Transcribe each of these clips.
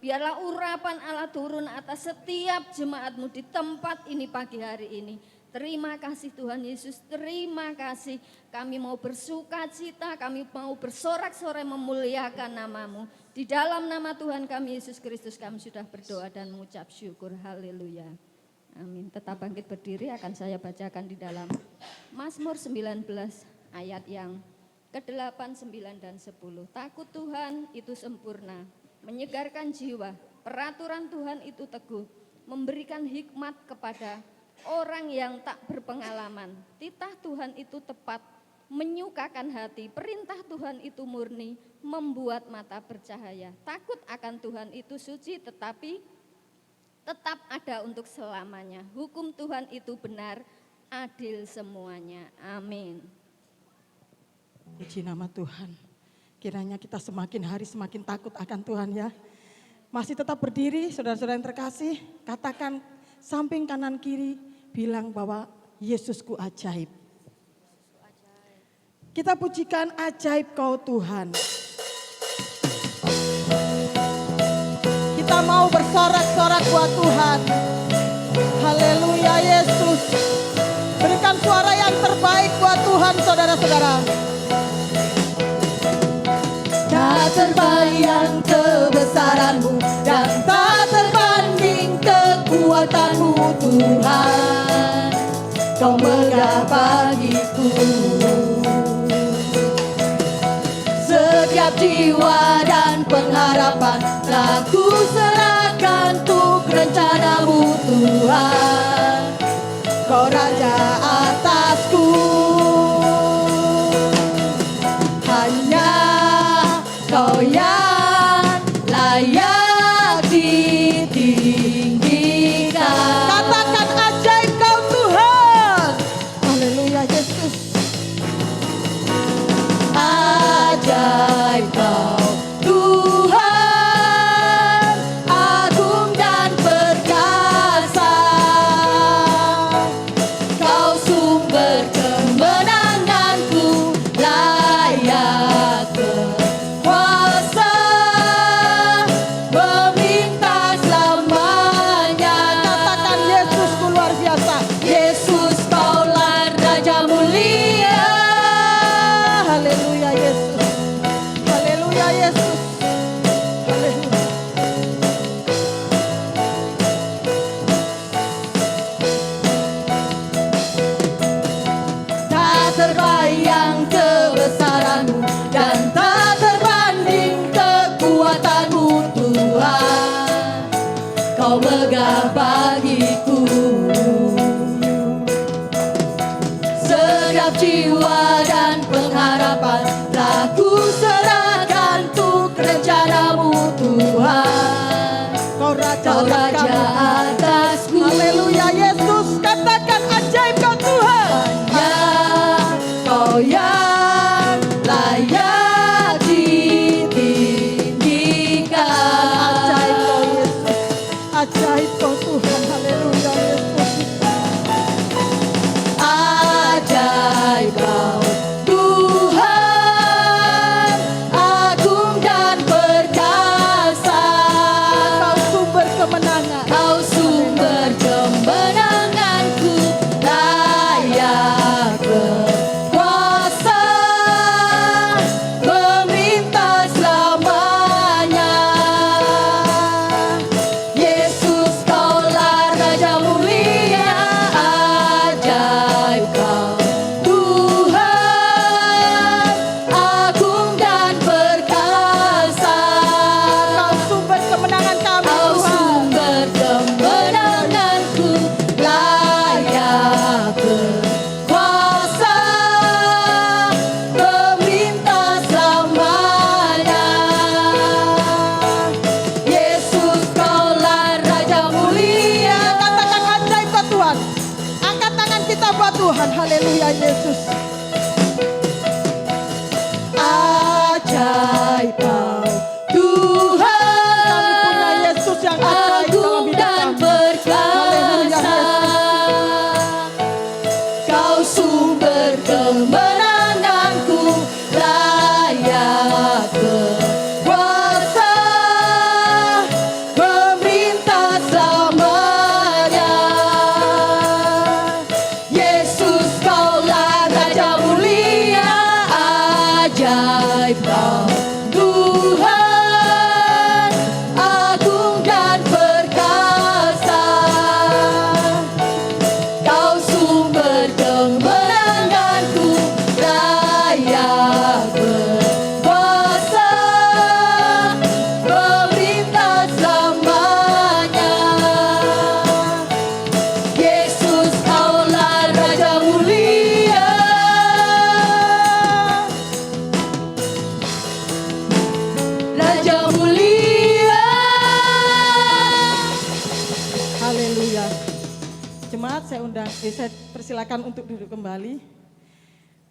Biarlah urapan Allah turun atas setiap jemaatmu di tempat ini pagi hari ini. Terima kasih Tuhan Yesus, terima kasih. Kami mau bersuka cita, kami mau bersorak-sorai memuliakan namamu. Di dalam nama Tuhan kami Yesus Kristus kami sudah berdoa dan mengucap syukur. Haleluya. Amin. Tetap bangkit berdiri, akan saya bacakan di dalam Mazmur 19 ayat yang ke-8, 9 dan 10. Takut Tuhan itu sempurna, menyegarkan jiwa. Peraturan Tuhan itu teguh, memberikan hikmat kepada orang yang tak berpengalaman. Titah Tuhan itu tepat, menyukakan hati. Perintah Tuhan itu murni, membuat mata bercahaya. Takut akan Tuhan itu suci, tetapi tetap ada untuk selamanya. Hukum Tuhan itu benar, adil semuanya. Amin. Puji nama Tuhan. Kiranya kita semakin hari semakin takut akan Tuhan ya. Masih tetap berdiri, saudara-saudara yang terkasih. Katakan samping kanan kiri, bilang bahwa Yesusku ajaib. Kita pujikan ajaib Kau Tuhan. Kita mau bersorak-sorak buat Tuhan. Haleluya Yesus. Berikan suara yang terbaik buat Tuhan saudara-saudara. Tak terbayang kebesaran-Mu dan tak terbanding kekuatan-Mu Tuhan. Kau megah bagiku. Setiap jiwa dan pengharapan telah ku serahkan untuk rencana-Mu Tuhan. Kau Raja atasku. Hanya Kau yang layak ditinggikan. Katakan ajaib Kau Tuhan. Haleluya Yesus. Ajaib Kau Tuhan, agung dan perkasa. Kau sumber kemenanganku, layak berkuasa, meminta selamanya. Katakan Yesusku luar biasa. Yesus Kaulah Raja mulia. Haleluya Yesus. Haleluya Yesus. Haleluya. Tak terbayang kebesaran-Mu dan tak terbanding kekuatan-Mu Tuhan. Kau megah bagiku. Setiap jiwa dan pengharapan telah ku serahkan untuk rencana-Mu Tuhan. Kau Raja atasku. Haleluya Yesus. Katakan ajaib Kau Tuhan. Hanya Kau yang layak ditinggikan. Ajaib Kau Yesus. Ajaib Kau Tuhan. Haleluya Yesus. Ajaib Kau Tuhan, agung dan perkasa. Kau sumber kemenangan. Kau sumber kemenanganku, layak berkuasa, memerintah selamanya. Yesus Kaulah Raja mulia. Ajaib Kau Tuhan, agung dan perkasa. Kau sumber kemenangan kami Kau sumber kemenanganku, layak berkuasa, memerintah selamanya. Yesus Kaulah Raja mulia. Katakan ajaib Kau Tuhan. Angkat tangan kita buat Tuhan. Haleluya Yesus. Ajaib Kau Tuhan. Kami punya Yesus yang ajaib dalam hidup kami. Perkasa. Kau sumber kemenanganku, layak berkuasa, Jemaat saya persilakan untuk duduk kembali.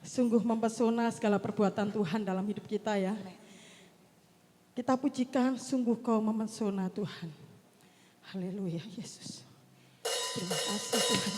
Sungguh mempesona segala perbuatan Tuhan dalam hidup kita ya. Kita pujikan, sungguh Kau memesona Tuhan. Haleluya Yesus. Terima kasih Tuhan.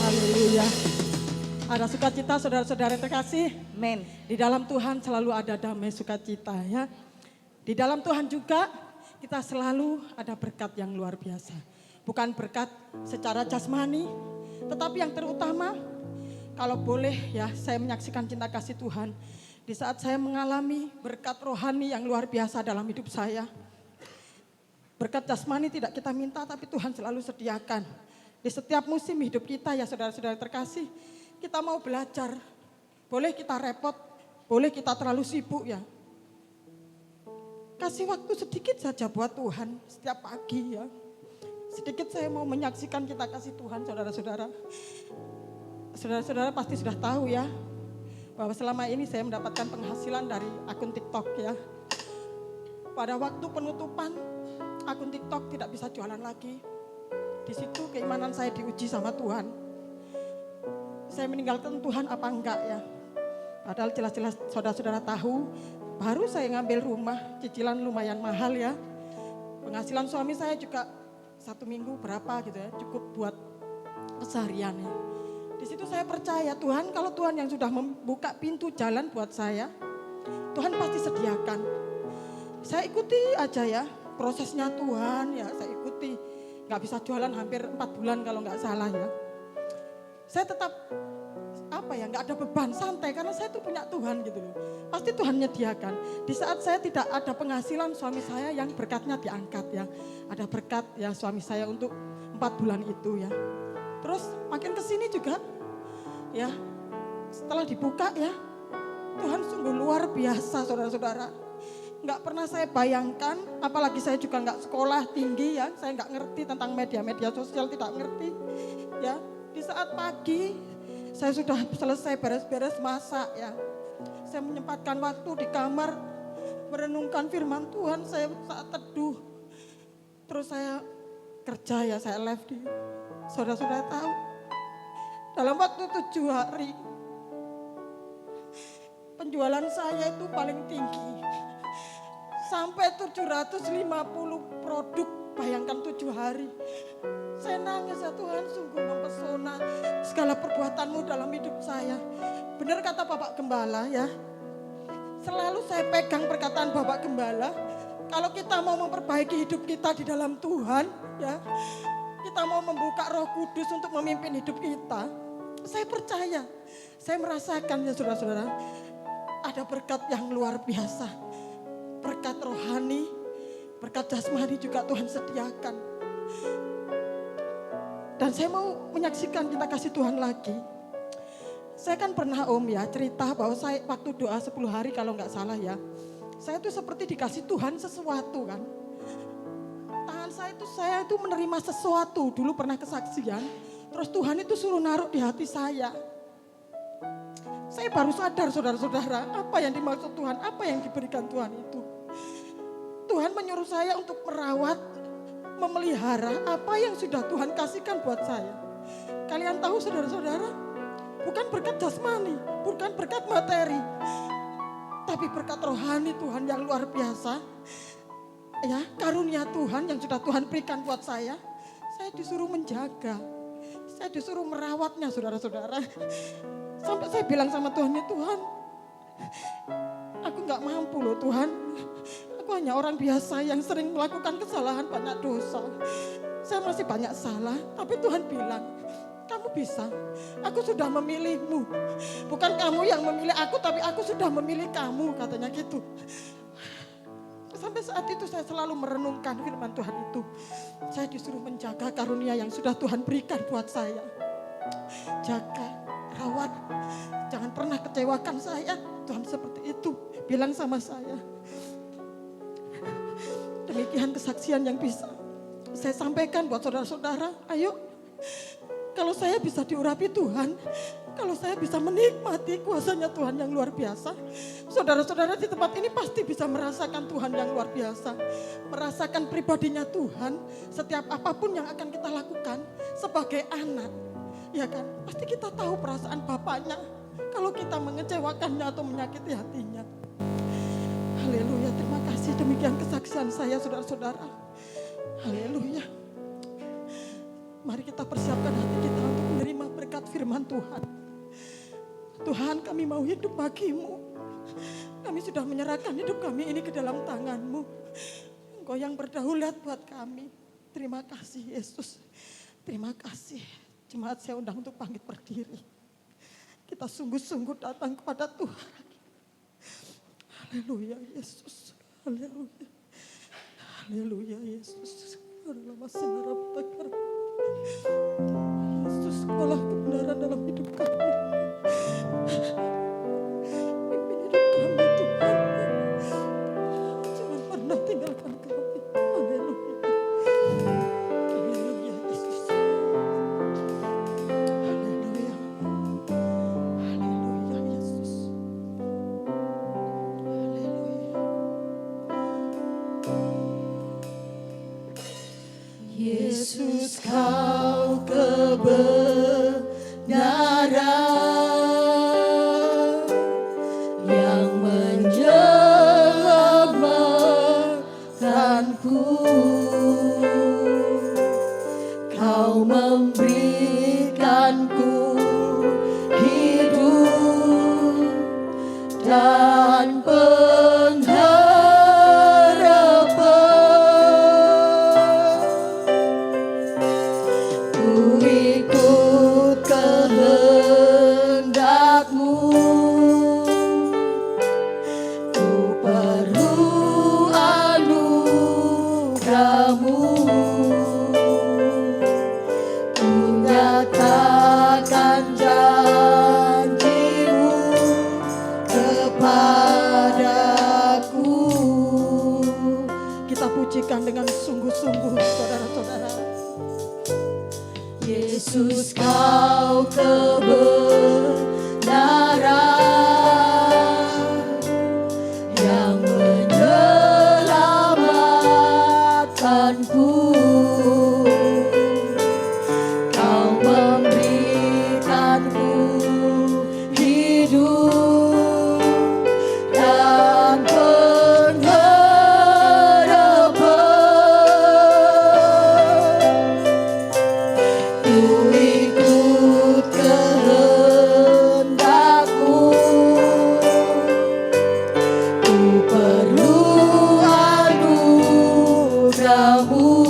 Haleluya. Sukacita saudara-saudara terkasih. Amin. Di dalam Tuhan selalu ada damai sukacita ya. Di dalam Tuhan juga kita selalu ada berkat yang luar biasa. Bukan berkat secara jasmani, tetapi yang terutama kalau boleh ya saya menyaksikan cinta kasih Tuhan. Di saat saya mengalami berkat rohani yang luar biasa dalam hidup saya. Berkat jasmani tidak kita minta tapi Tuhan selalu sediakan. Di setiap musim hidup kita ya saudara-saudara terkasih. Kita mau belajar, boleh kita repot, boleh kita terlalu sibuk ya. Kasih waktu sedikit saja buat Tuhan setiap pagi ya. Sedikit saya mau menyaksikan kita kasih Tuhan saudara-saudara. Saudara-saudara pasti sudah tahu ya, bahwa selama ini saya mendapatkan penghasilan dari akun TikTok ya. Pada waktu penutupan, akun TikTok tidak bisa jualan lagi. Di situ keimanan saya diuji sama Tuhan. Saya meninggalkan Tuhan apa enggak ya. Padahal jelas-jelas saudara-saudara tahu, baru saya ngambil rumah, cicilan lumayan mahal ya. Penghasilan suami saya juga 1 minggu berapa gitu ya, cukup buat keseharian ya. Di situ saya percaya Tuhan, kalau Tuhan yang sudah membuka pintu jalan buat saya, Tuhan pasti sediakan. Saya ikuti aja ya, prosesnya Tuhan ya saya ikuti. Gak bisa jualan hampir 4 bulan kalau gak salah ya. Saya tetap nggak ada beban, santai karena saya itu punya Tuhan gitu loh. Pasti Tuhan menyediakan. Di saat saya tidak ada penghasilan, suami saya yang berkatnya diangkat ya. Ada berkat ya suami saya untuk 4 bulan itu ya. Terus makin kesini juga ya, setelah dibuka ya, Tuhan sungguh luar biasa saudara-saudara. Nggak pernah saya bayangkan, apalagi saya juga nggak sekolah tinggi ya, saya nggak ngerti tentang media-media sosial, tidak ngerti ya. Di saat pagi saya sudah selesai beres-beres masak ya. Saya menyempatkan waktu di kamar merenungkan firman Tuhan, saya saat teduh. Terus saya kerja ya, saya live di, saudara-saudara tahu. Dalam waktu 7 hari, penjualan saya itu paling tinggi. Sampai 750 produk, bayangkan 7 hari. Saya nangis ya Tuhan, sungguh mempesona segala perbuatanmu dalam hidup saya. Benar kata Bapak Gembala ya, selalu saya pegang perkataan Bapak Gembala. Kalau kita mau memperbaiki hidup kita di dalam Tuhan ya, kita mau membuka Roh Kudus untuk memimpin hidup kita. Saya percaya, saya merasakan ya saudara-saudara, ada berkat yang luar biasa. Berkat rohani, berkat jasmani juga Tuhan sediakan. Dan saya mau menyaksikan kita kasih Tuhan lagi. Saya kan pernah ya cerita bahwa saya waktu doa 10 hari kalau nggak salah ya. Saya tuh seperti dikasih Tuhan sesuatu kan. Tangan saya itu menerima sesuatu. Dulu pernah kesaksian. Terus Tuhan itu suruh naruh di hati saya. Saya baru sadar saudara-saudara apa yang dimaksud Tuhan, apa yang diberikan Tuhan itu. Tuhan menyuruh saya untuk merawat, memelihara apa yang sudah Tuhan kasihkan buat saya. Kalian tahu saudara-saudara, bukan berkat jasmani, bukan berkat materi, tapi berkat rohani Tuhan yang luar biasa. Ya, karunia Tuhan yang sudah Tuhan berikan buat saya disuruh menjaga, saya disuruh merawatnya saudara-saudara. Sampai saya bilang sama Tuhan, ya Tuhan, aku gak mampu loh Tuhan. Aku hanya orang biasa yang sering melakukan kesalahan, banyak dosa. Saya masih banyak salah, tapi Tuhan bilang, kamu bisa. Aku sudah memilihmu. Bukan kamu yang memilih aku, tapi aku sudah memilih kamu, katanya gitu. Sampai saat itu saya selalu merenungkan firman Tuhan itu. Saya disuruh menjaga karunia yang sudah Tuhan berikan buat saya. Jaga, rawat, jangan pernah kecewakan saya. Tuhan seperti itu bilang sama saya. Demikian kesaksian yang bisa saya sampaikan buat saudara-saudara. Ayo, kalau saya bisa diurapi Tuhan, kalau saya bisa menikmati kuasanya Tuhan yang luar biasa, saudara-saudara di tempat ini pasti bisa merasakan Tuhan yang luar biasa. Merasakan pribadinya Tuhan, setiap apapun yang akan kita lakukan sebagai anak. Ya kan, pasti kita tahu perasaan Bapaknya kalau kita mengecewakannya atau menyakiti hatinya. Haleluya, terima kasih. Demikian kesaksian saya saudara-saudara. Haleluya. Mari kita persiapkan hati kita untuk menerima berkat firman Tuhan. Tuhan, kami mau hidup bagi-Mu. Kami sudah menyerahkan hidup kami ini ke dalam tangan-Mu. Engkau yang berdaulat buat kami. Terima kasih Yesus. Terima kasih. Jemaat saya undang untuk bangkit berdiri. Kita sungguh-sungguh datang kepada Tuhan. Haleluya Yesus. Haleluya. Haleluya Yesus. Yesus, Kaulah kebenaran dalam hidup kami. Pimpin hidup kami Tuhan. Jangan pernah tinggalkan kami. Haleluya. Haleluya Yesus. Haleluya. Haleluya Yesus. Yesus, Kau kebenaran yang menyelamatkanku. Kau memberikanku hidup dan ikut kehendak kepadaku. Kita pujikan dengan sungguh-sungguh, saudara-saudara. Yesus, kau kebenaran yang menyelamatkanku. Kau memberikanku hidup dan pengharapan. Ku ikut kehendakmu. Ku perlu anugerahmu.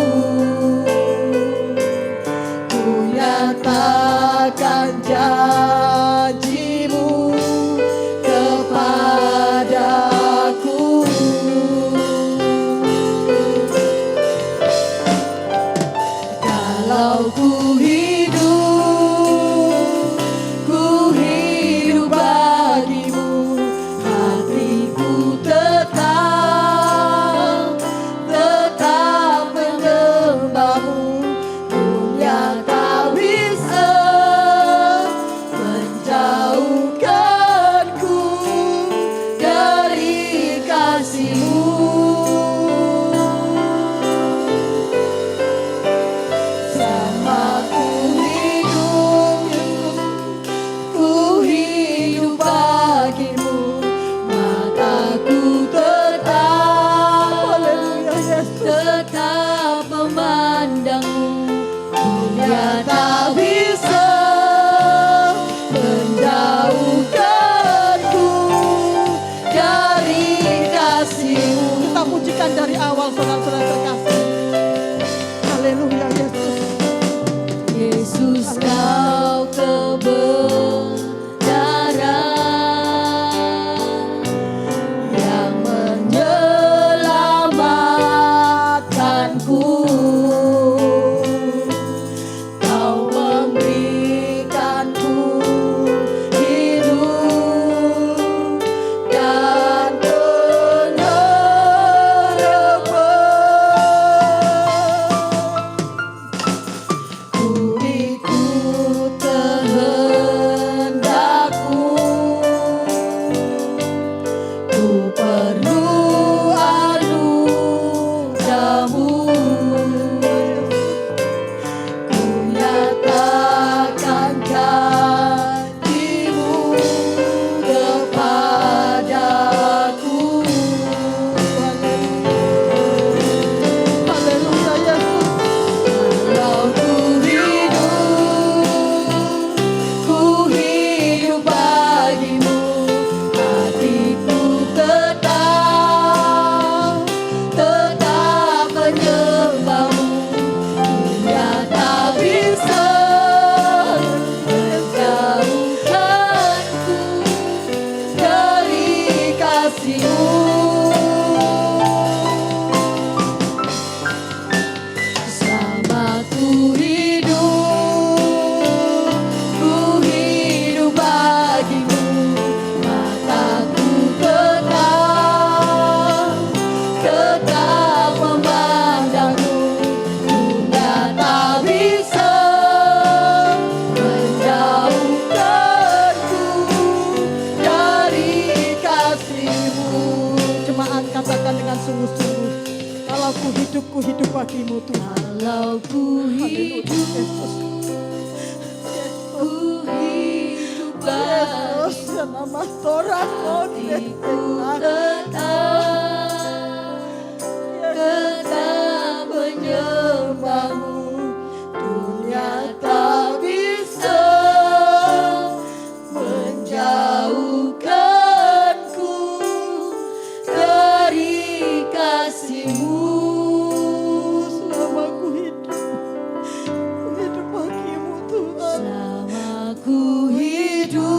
Ku nyatakan janjimu kepadaku. Kalau ku hidup bagimu, hatiku tetap menyembahmu. Dunia tak bisa menjauhkanku dari kasih-Mu. Sama ku hidup bagimu, mataku tetap memandangmu. Dunia tak bisa menjauhkanku dari kasih-Mu. Kita pujikan dari awal, saudara-saudara terkasih. Haleluya Yesus. Yesus, kau kebenaran yang menyelamatkanku. Kau memberikanku hidup dan pengharapan. Ku ikut kehendakmu. Ku perlu anugerahmu. Ku nyatakan janjimu kepadaku. Haleluya Yesus. Kalau ku hidup bagimu, hatiku tetap menyembahmu. Dunia tak bisa menjauhkanku dari kasih-Mu. Selama ku hidup bagimu, mataku tetap memandangmu. Dunia tak bisa menjauhkanku dari kasih-Mu. Jemaat, katakan dengan sungguh-sungguh, kalau ku hidup bagimu Tuhan. Kalau ku hidup bagimu, nama Torah hatiku tetap menyembahmu. Dunia tak bisa menjauhkanku dari kasih-Mu. Selama ku hidup bagimu Tuhan. Selama ku hidup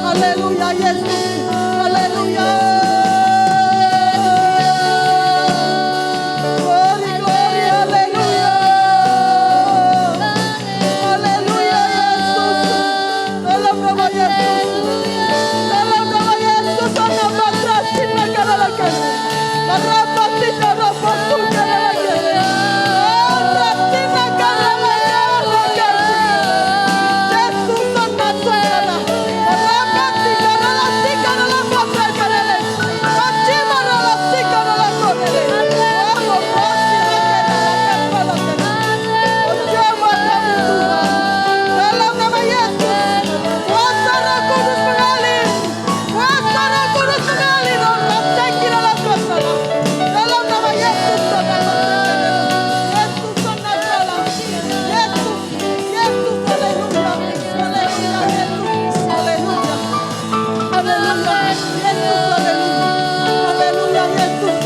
Aleluya, Yesus. Aleluya. Glory, glory, aleluya. Aleluya, Yesus. Dalam nama Yesus. Dalam nama Yesus, nama terasi negara lagi. Berapa tidak dapat negara lagi. Terasi negara lagi. Yesus sangat segala. Berapa tidak dalam segala lama segala. Kacau dalam segala lama segala. Oh, dalam nama Yesus, kuasa Roh Kudus mengalir, kuasa Roh Kudus mengalir, orang cekir dalam kuasa. Dalam nama Yesus, Yesus sangat Yesus, Yesus, haleluya, haleluya, Yesus, haleluya, haleluya, Yesus, haleluya, Yesus.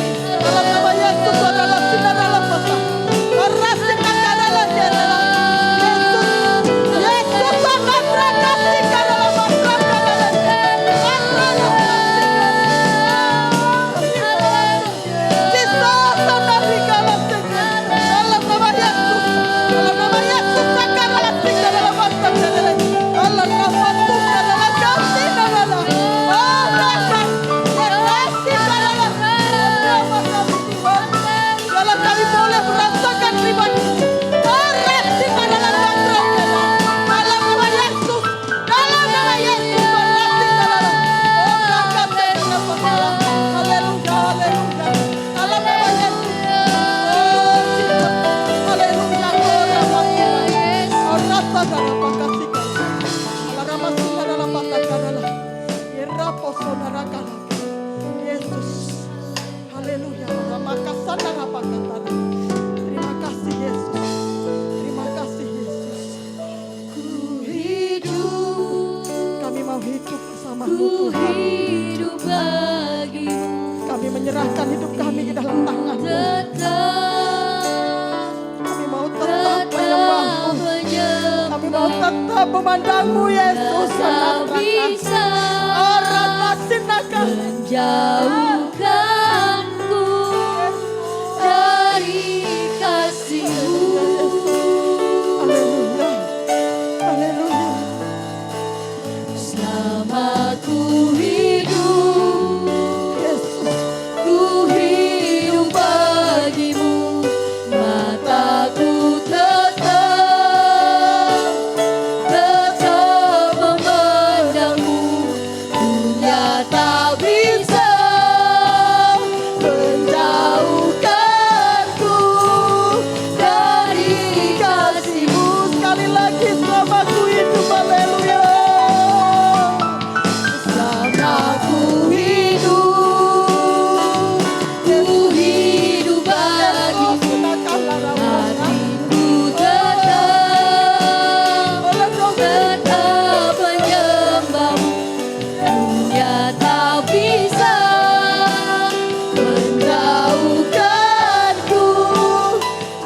Dalam nama Yesus, adalah sinar dalam kuasa. Orang sinar dalam Yesus. Yesus sangat terkasih dalam masyarakat. Yesus sangat dikasih dalam nama Yesus. Dalam nama Yesus sangat terkasih dalam masyarakat. Dalam nama Tuhan adalah kasih dalam dalam kami boleh merasakan pribadi. Dalam nama Yesus, dalam nama Yesus, haleluya, haleluya, dalam nama Yesus, oh Jesus, haleluya, orang saudara pakasih dalam masuk dalam patah irapo saudara kalah, Yesus, haleluya, makasan dan apa kata. Terima kasih Yesus, terima kasih Yesus. Ku hidup, kami mau hidup bersama-Mu Tuhan. Hidup bagimu, Kami menyerahkan hidup kami ke dalam tangan-Mu. Kami mau tetap menyembah-Mu. Kami mau tetap memandang-Mu Yesus. Tak bisa Orang kasih nakal. menjauhkanku dari kasih-Mu. Haleluya, haleluya. Selama ku hidup, Yesus, ku hidup bagimu. Mataku tetap memandangmu. Dunia tak bisa menjauhkanku dari kasih-Mu. sekali lagi selama ku hidup, haleluya. Selama ku hidup bagimu. Hatiku tetap menyembah-Mu. Dunia tak bisa menjauhkanku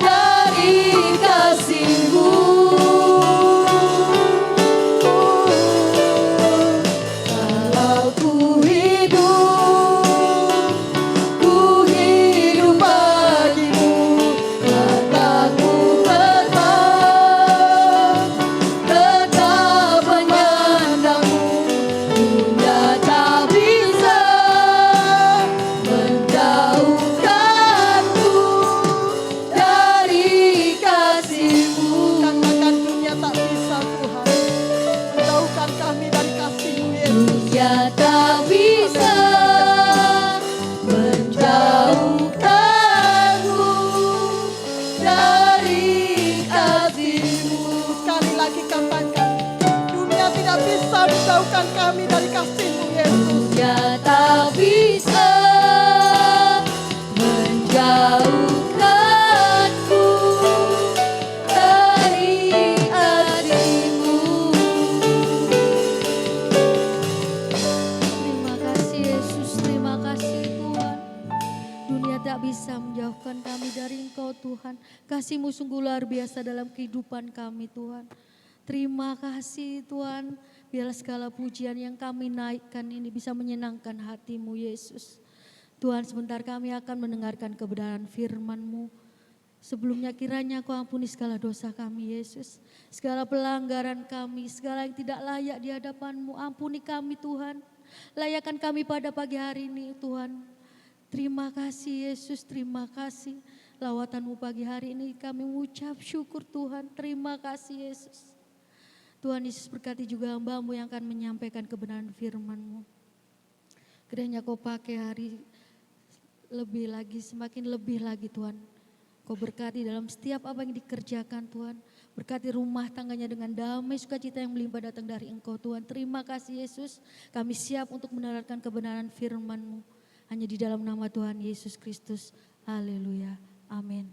dari kasih-Mu. Kalau ku hidup bagimu. Mataku tetap memandangmu. Dunia tak bisa menjauhkanku dari kasih-Mu. Katakan dunia tak bisa Tuhan menjauhkan kami dari kasih-Mu Yesus. Dunia tak bisa menjauhkanku dari kasih-Mu. Sekali lagi katakan, dunia tidak bisa menjauhkan kami dari kasih-Mu Yesus. Dunia tak bisa dari Engkau Tuhan. Kasih-Mu sungguh luar biasa dalam kehidupan kami Tuhan. Terima kasih Tuhan, biarlah segala pujian yang kami naikkan ini bisa menyenangkan hati-Mu Yesus. Tuhan, sebentar kami akan mendengarkan kebenaran firman-Mu. Sebelumnya kiranya Kau ampuni segala dosa kami Yesus. Segala pelanggaran kami, segala yang tidak layak di hadapan-Mu. Ampuni kami Tuhan. Layakkan kami pada pagi hari ini Tuhan. Terima kasih Yesus, terima kasih. Lawatan-Mu pagi hari ini kami mengucap syukur Tuhan. Terima kasih Yesus. Tuhan Yesus berkati juga hamba-Mu yang akan menyampaikan kebenaran firman-Mu. Kiranya Kau pakai hari lebih lagi, semakin lebih lagi Tuhan. Kau berkati dalam setiap apa yang dikerjakan Tuhan. Berkati rumah tangganya dengan damai sukacita yang melimpah datang dari Engkau Tuhan. Terima kasih Yesus. Kami siap untuk mendengarkan kebenaran firman-Mu. Hanya di dalam nama Tuhan Yesus Kristus. Haleluya. Amin.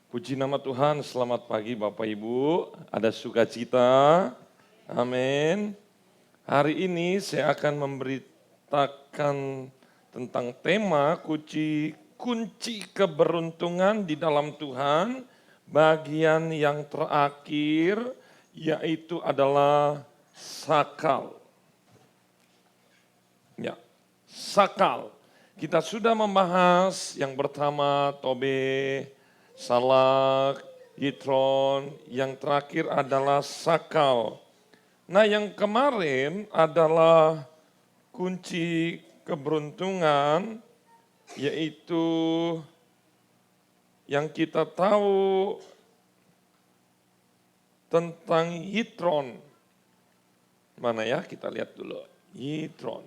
Puji nama Tuhan, selamat pagi Bapak Ibu. Ada sukacita. Amin. Hari ini saya akan memberitakan tentang tema kunci keberuntungan di dalam Tuhan. Bagian yang terakhir yaitu adalah sakal. Ya, sakal. Kita sudah membahas yang pertama Tobe, Salak, Yitron, yang terakhir adalah sakal. Nah, yang kemarin adalah kunci keberuntungan, yaitu yang kita tahu tentang Yitron. Mana ya, kita lihat dulu. Yitron.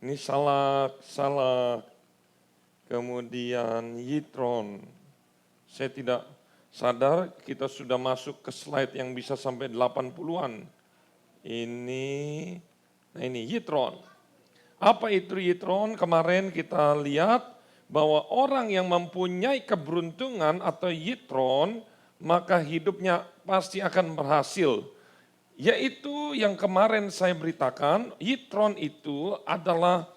Ini salak. Kemudian Yitron. Saya tidak sadar kita sudah masuk ke slide yang bisa sampai 80-an. Ini Yitron. Apa itu Yitron? Kemarin kita lihat bahwa orang yang mempunyai keberuntungan atau Yitron, maka hidupnya pasti akan berhasil. Yaitu yang kemarin saya beritakan, Yitron itu adalah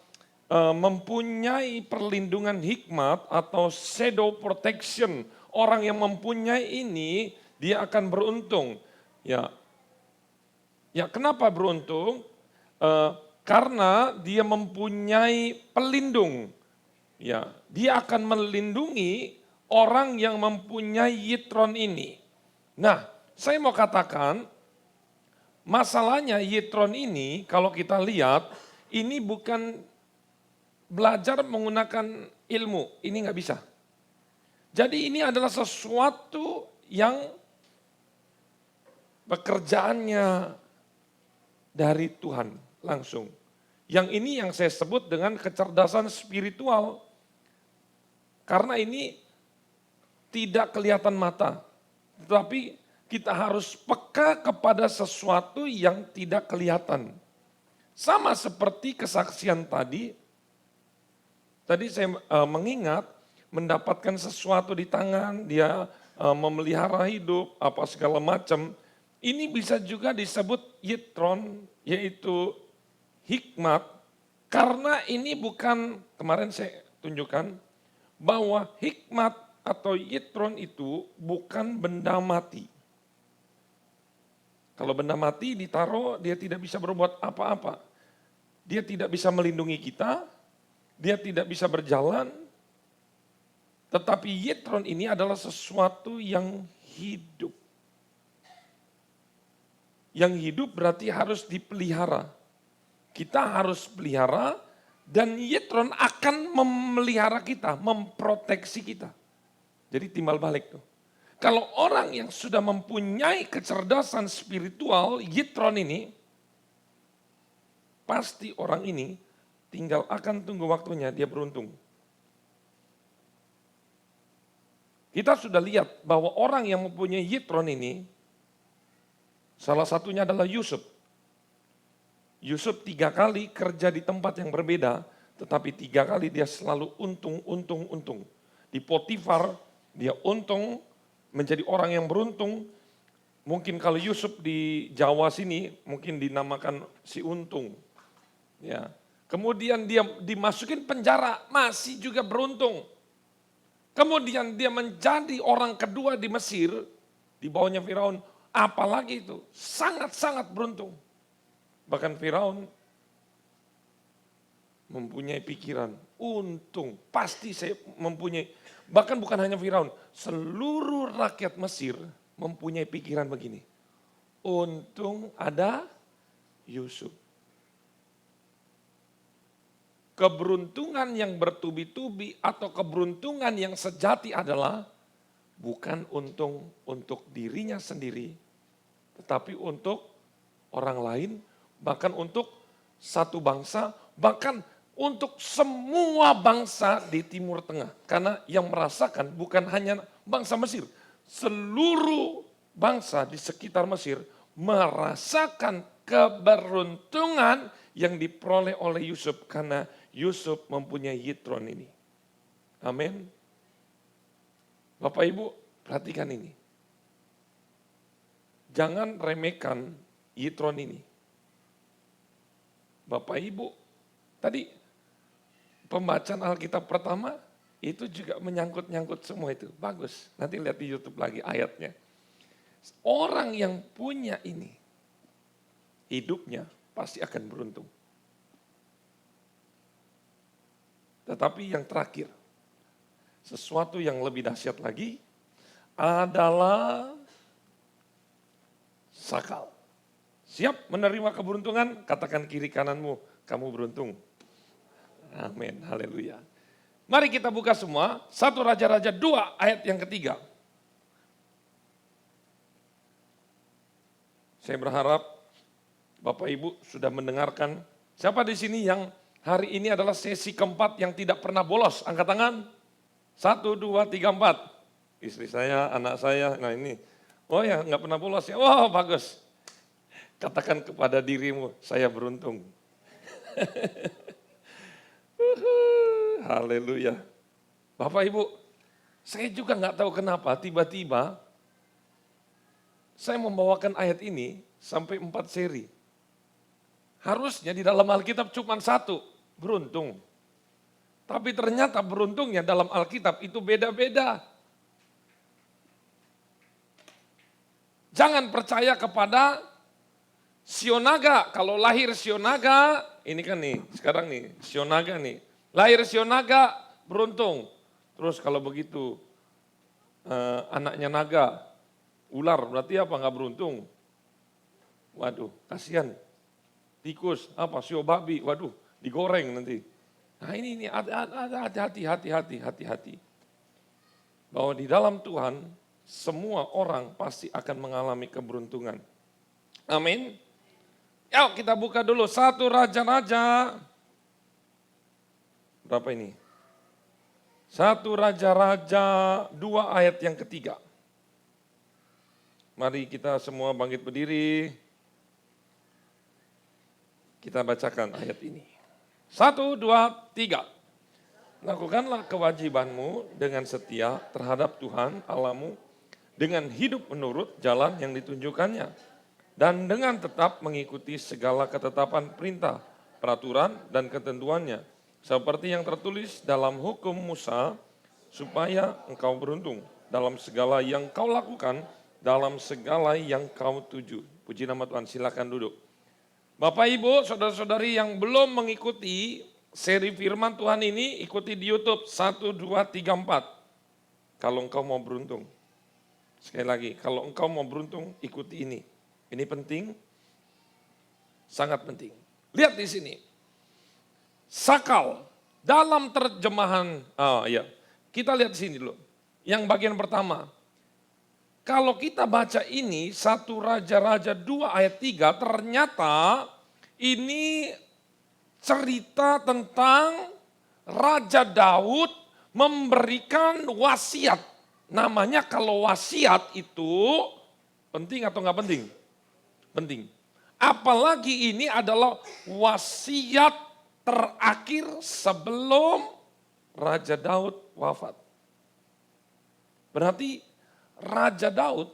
mempunyai perlindungan hikmat atau shadow protection. Orang yang mempunyai ini, dia akan beruntung. Ya, kenapa beruntung? Karena dia mempunyai pelindung. Ya, dia akan melindungi orang yang mempunyai Yitron ini. Nah, saya mau katakan, masalahnya Yitron ini, kalau kita lihat, ini bukan belajar menggunakan ilmu, ini nggak bisa. Jadi ini adalah sesuatu yang pekerjaannya dari Tuhan langsung. Yang ini yang saya sebut dengan kecerdasan spiritual. Karena ini tidak kelihatan mata, tetapi kita harus peka kepada sesuatu yang tidak kelihatan. Sama seperti kesaksian tadi saya mengingat mendapatkan sesuatu di tangan, dia memelihara hidup, apa segala macam. Ini bisa juga disebut Yitron, yaitu hikmat, karena ini bukan, kemarin saya tunjukkan, bahwa hikmat atau Yitron itu bukan benda mati. Kalau benda mati ditaruh, dia tidak bisa berbuat apa-apa. Dia tidak bisa melindungi kita, dia tidak bisa berjalan, tetapi Yitron ini adalah sesuatu yang hidup. Yang hidup berarti harus dipelihara. Kita harus pelihara dan Yitron akan memelihara kita, memproteksi kita. Jadi timbal balik tuh. Kalau orang yang sudah mempunyai kecerdasan spiritual, Yitron ini, pasti orang ini tinggal akan tunggu waktunya dia beruntung. Kita sudah lihat bahwa orang yang mempunyai Yitron ini, salah satunya adalah Yusuf. Yusuf 3 kali kerja di tempat yang berbeda, tetapi 3 kali dia selalu untung. Di Potifar dia untung, menjadi orang yang beruntung. Mungkin kalau Yusuf di Jawa sini mungkin dinamakan si untung. Ya. Kemudian dia dimasukin penjara, masih juga beruntung. Kemudian dia menjadi orang kedua di Mesir, di bawahnya Firaun. Apalagi itu, sangat-sangat beruntung. Bahkan Firaun mempunyai pikiran, untung, pasti saya mempunyai. Bahkan bukan hanya Firaun, seluruh rakyat Mesir mempunyai pikiran begini. Untung ada Yusuf. Keberuntungan yang bertubi-tubi atau keberuntungan yang sejati adalah bukan untung untuk dirinya sendiri, tetapi untuk orang lain, bahkan untuk satu bangsa, bahkan untuk semua bangsa di Timur Tengah. Karena yang merasakan bukan hanya bangsa Mesir, seluruh bangsa di sekitar Mesir merasakan keberuntungan yang diperoleh oleh Yusuf karena Yusuf mempunyai Yitron ini. Amin. Bapak Ibu, perhatikan ini. Jangan remehkan Yitron ini. Bapak Ibu, tadi pembacaan Alkitab pertama itu juga menyangkut-nyangkut semua itu. Bagus, nanti lihat di YouTube lagi ayatnya. Orang yang punya ini, hidupnya pasti akan beruntung. Tetapi yang terakhir, sesuatu yang lebih dahsyat lagi adalah sakal. Siap menerima keberuntungan? Katakan kiri kananmu, kamu beruntung. Amin, haleluya. Mari kita buka semua, 1 Raja-Raja 2 ayat yang ketiga. Saya berharap Bapak Ibu sudah mendengarkan. Siapa di sini yang hari ini adalah sesi keempat yang tidak pernah bolos? Angkat tangan. 1, 2, 3, 4. Istri saya, anak saya, nah ini. Oh ya, nggak pernah bolos ya. Wah, bagus. Katakan kepada dirimu, saya beruntung. Haleluya. Bapak Ibu, saya juga nggak tahu kenapa tiba-tiba saya membawakan ayat ini sampai 4 seri. Harusnya di dalam Alkitab cuma 1, beruntung. Tapi ternyata beruntungnya dalam Alkitab itu beda-beda. Jangan percaya kepada Sionaga. Kalau lahir Sionaga, ini kan nih, sekarang nih, Sionaga nih. Lahir Sionaga, beruntung. Terus kalau begitu, anaknya naga, ular, berarti apa? Nggak beruntung. Waduh, kasihan. Tikus, apa, sio babi, waduh, digoreng nanti. Nah ini hati-hati. Bahwa di dalam Tuhan, semua orang pasti akan mengalami keberuntungan. Amin. Yuk kita buka dulu 1 Raja-Raja. Berapa ini? 1 Raja-Raja 2 ayat yang ketiga. Mari kita semua bangkit berdiri. Kita bacakan ayat ini. 1, 2, 3. Lakukanlah kewajibanmu dengan setia terhadap Tuhan Allahmu dengan hidup menurut jalan yang ditunjukkannya dan dengan tetap mengikuti segala ketetapan perintah, peraturan dan ketentuannya seperti yang tertulis dalam hukum Musa supaya engkau beruntung dalam segala yang kau lakukan, dalam segala yang kau tuju. Puji nama Tuhan, silakan duduk. Bapak Ibu, saudara-saudari yang belum mengikuti seri firman Tuhan ini, ikuti di YouTube 1, 2, 3, 4. Kalau engkau mau beruntung. Sekali lagi, kalau engkau mau beruntung, ikuti ini. Ini penting, sangat penting. Lihat di sini. Sakal, dalam terjemahan, kita lihat di sini dulu. Yang bagian pertama. Kalau kita baca ini 1 Raja-Raja 2 ayat 3 ternyata ini cerita tentang Raja Daud memberikan wasiat. Namanya kalau wasiat itu penting atau enggak penting? Penting. Apalagi ini adalah wasiat terakhir sebelum Raja Daud wafat. Berarti Raja Daud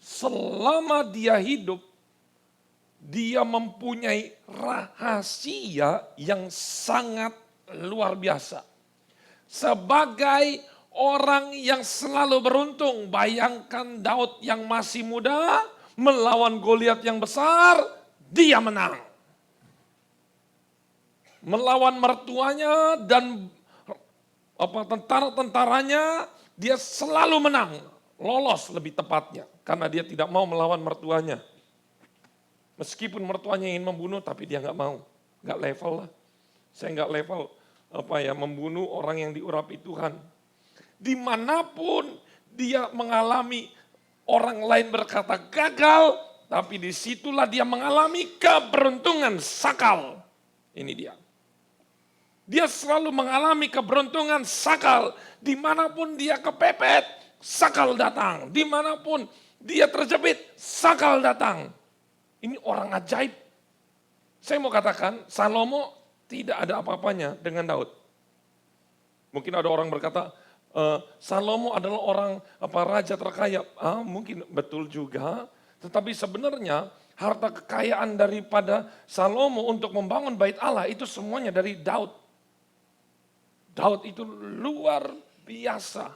selama dia hidup, dia mempunyai rahasia yang sangat luar biasa. Sebagai orang yang selalu beruntung, bayangkan Daud yang masih muda melawan Goliat yang besar, dia menang. Melawan mertuanya dan tentara-tentaranya, dia selalu menang. Lolos lebih tepatnya, karena dia tidak mau melawan mertuanya. Meskipun mertuanya ingin membunuh, tapi dia nggak mau. Nggak level lah. Saya nggak level membunuh orang yang diurapi Tuhan. Dimanapun dia mengalami orang lain berkata gagal, tapi disitulah dia mengalami keberuntungan sakal. Ini dia. Dia selalu mengalami keberuntungan sakal. Dimanapun dia kepepet, sakal datang. Dimanapun dia terjepit, sakal datang. Ini orang ajaib. Saya mau katakan, Salomo tidak ada apa-apanya dengan Daud. Mungkin ada orang berkata, Salomo adalah orang raja terkaya. Mungkin betul juga, tetapi sebenarnya harta kekayaan daripada Salomo untuk membangun bait Allah itu semuanya dari Daud. Daud itu luar biasa.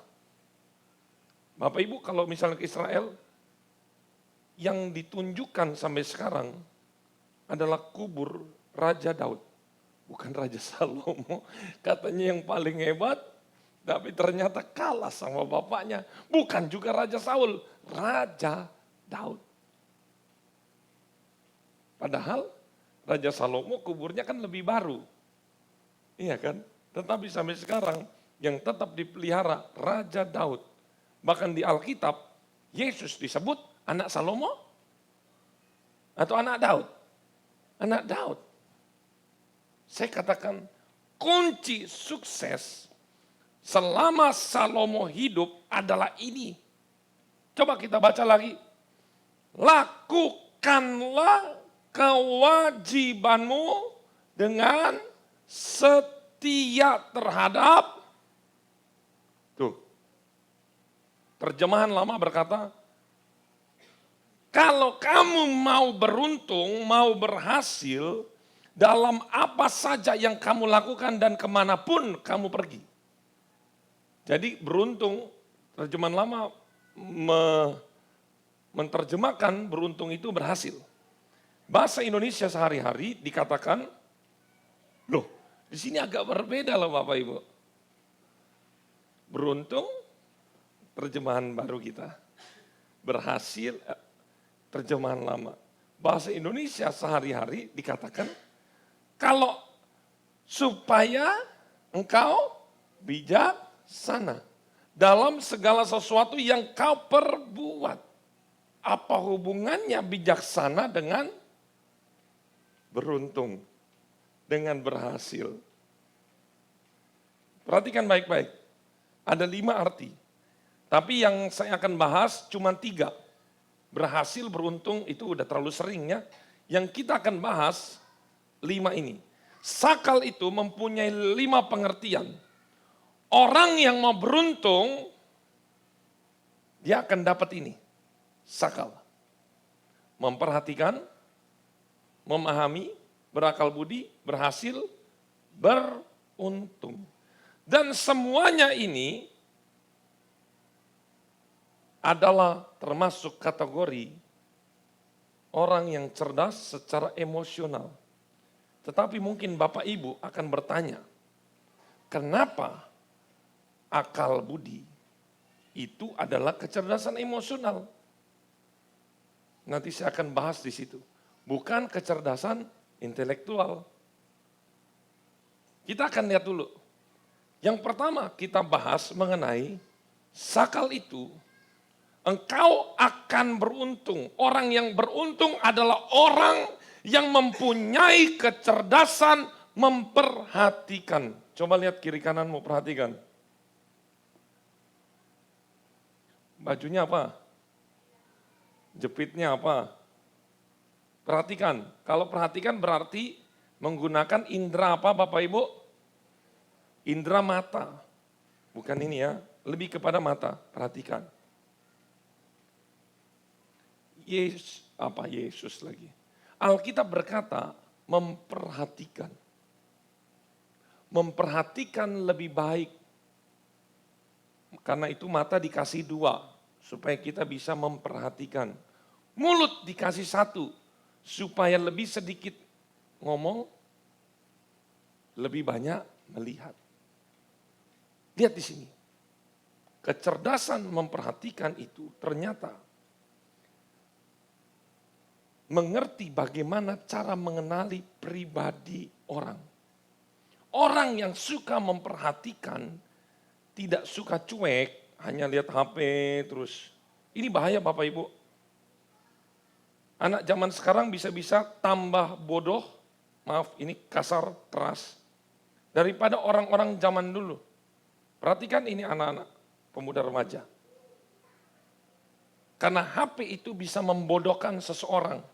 Bapak Ibu kalau misalnya ke Israel, yang ditunjukkan sampai sekarang adalah kubur Raja Daud. Bukan Raja Salomo, katanya yang paling hebat, tapi ternyata kalah sama bapaknya. Bukan juga Raja Saul, Raja Daud. Padahal Raja Salomo kuburnya kan lebih baru. Iya kan? Tetapi sampai sekarang yang tetap dipelihara Raja Daud. Bahkan di Alkitab, Yesus disebut anak Salomo atau anak Daud? Anak Daud. Saya katakan kunci sukses selama Salomo hidup adalah ini. Coba kita baca lagi. Lakukanlah kewajibanmu dengan setia terhadap. Tuh. Terjemahan lama berkata, kalau kamu mau beruntung, mau berhasil dalam apa saja yang kamu lakukan dan kemanapun kamu pergi. Jadi beruntung, terjemahan lama menerjemahkan beruntung itu berhasil. Bahasa Indonesia sehari-hari dikatakan, loh di sini agak berbeda loh Bapak Ibu. Beruntung, terjemahan baru kita. Berhasil, terjemahan lama. Bahasa Indonesia sehari-hari dikatakan, kalau supaya engkau bijaksana dalam segala sesuatu yang kau perbuat. Apa hubungannya bijaksana dengan beruntung, dengan berhasil? Perhatikan baik-baik, ada 5 arti. Tapi yang saya akan bahas cuma 3. Berhasil, beruntung itu udah terlalu sering ya. Yang kita akan bahas 5 ini. Sakal itu mempunyai 5 pengertian. Orang yang mau beruntung, dia akan dapat ini. Sakal. Memperhatikan, memahami, berakal budi, berhasil, beruntung. Dan semuanya ini adalah termasuk kategori orang yang cerdas secara emosional. Tetapi mungkin Bapak Ibu akan bertanya, kenapa akal budi itu adalah kecerdasan emosional? Nanti saya akan bahas di situ. Bukan kecerdasan intelektual. Kita akan lihat dulu. Yang pertama kita bahas mengenai sakal itu. Engkau akan beruntung. Orang yang beruntung adalah orang yang mempunyai kecerdasan memperhatikan. Coba lihat kiri kananmu, perhatikan. Bajunya apa? Jepitnya apa? Perhatikan. Kalau perhatikan berarti menggunakan indera apa Bapak Ibu? Indera mata. Bukan ini ya, lebih kepada mata. Perhatikan. Yesus lagi. Alkitab berkata memperhatikan. Memperhatikan lebih baik. Karena itu mata dikasih 2 supaya kita bisa memperhatikan. Mulut dikasih 1 supaya lebih sedikit ngomong, lebih banyak melihat. Lihat di sini. Kecerdasan memperhatikan itu ternyata mengerti bagaimana cara mengenali pribadi orang. Orang yang suka memperhatikan, tidak suka cuek, hanya lihat HP terus. Ini bahaya Bapak Ibu. Anak zaman sekarang bisa-bisa tambah bodoh, maaf ini kasar, keras, daripada orang-orang zaman dulu. Perhatikan ini anak-anak, pemuda remaja. Karena HP itu bisa membodohkan seseorang.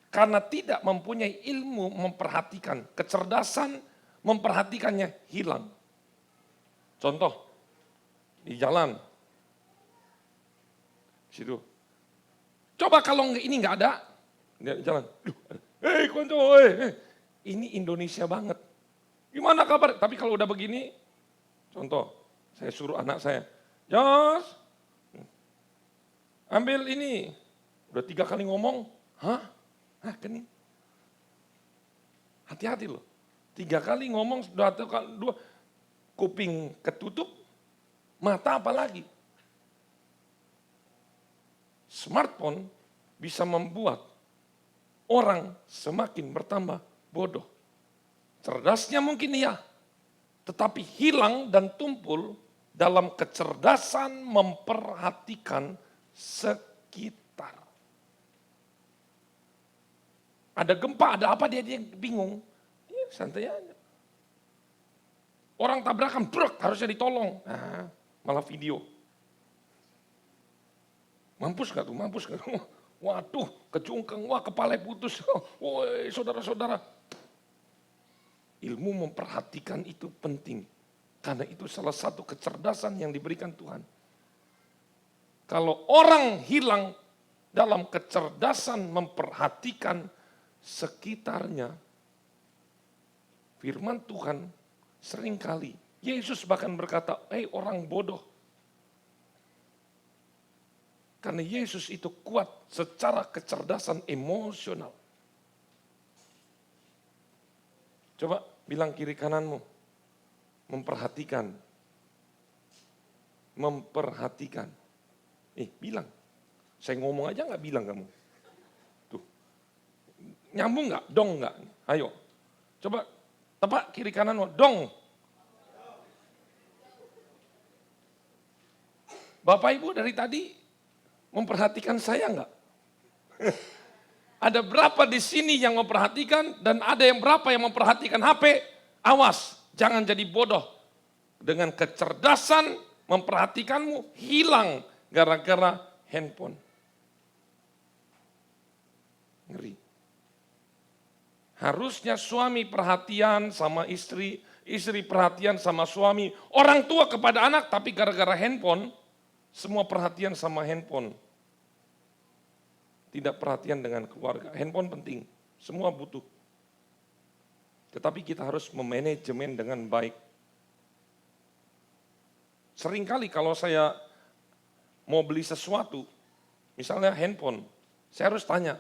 Karena tidak mempunyai ilmu memperhatikan, kecerdasan memperhatikannya hilang. Contoh, di jalan, situ. Coba kalau ini nggak ada, di jalan. Hei konco, ini Indonesia banget. Gimana kabar? Tapi kalau udah begini, contoh, saya suruh anak saya, Jos, ambil ini. Udah 3 kali ngomong, hah? Kening. Hati-hati loh. 3 kali ngomong, 2 kuping ketutup, mata apalagi. Smartphone bisa membuat orang semakin bertambah bodoh. Cerdasnya mungkin iya, tetapi hilang dan tumpul dalam kecerdasan memperhatikan sekitar. Ada gempa, ada apa, dia bingung. Ya, santai aja. Orang tabrakan, brok, harusnya ditolong. Nah, malah video. Mampus gak tuh, mampus gak tuh? Waduh, kecungkeng, wah kepala putus. Woi, saudara-saudara. Ilmu memperhatikan itu penting. Karena itu salah satu kecerdasan yang diberikan Tuhan. Kalau orang hilang dalam kecerdasan memperhatikan sekitarnya, firman Tuhan seringkali, Yesus bahkan berkata, orang bodoh. Karena Yesus itu kuat secara kecerdasan emosional. Coba bilang kiri kananmu, memperhatikan. Memperhatikan. Bilang. Saya ngomong aja gak bilang kamu. Tuh. Nyambung gak? Dong gak? Ayo. Coba tepak kiri kananmu, dong. Bapak Ibu dari tadi memperhatikan saya enggak? Ada berapa di sini yang memperhatikan dan ada yang berapa yang memperhatikan HP? Awas, jangan jadi bodoh. Dengan kecerdasan memperhatikanmu hilang gara-gara handphone. Ngeri. Harusnya suami perhatian sama istri, istri perhatian sama suami, orang tua kepada anak, tapi gara-gara handphone, semua perhatian sama handphone. Tidak perhatian dengan keluarga. Handphone penting, semua butuh. Tetapi kita harus memanajemen dengan baik. Seringkali kalau saya mau beli sesuatu, misalnya handphone, saya harus tanya,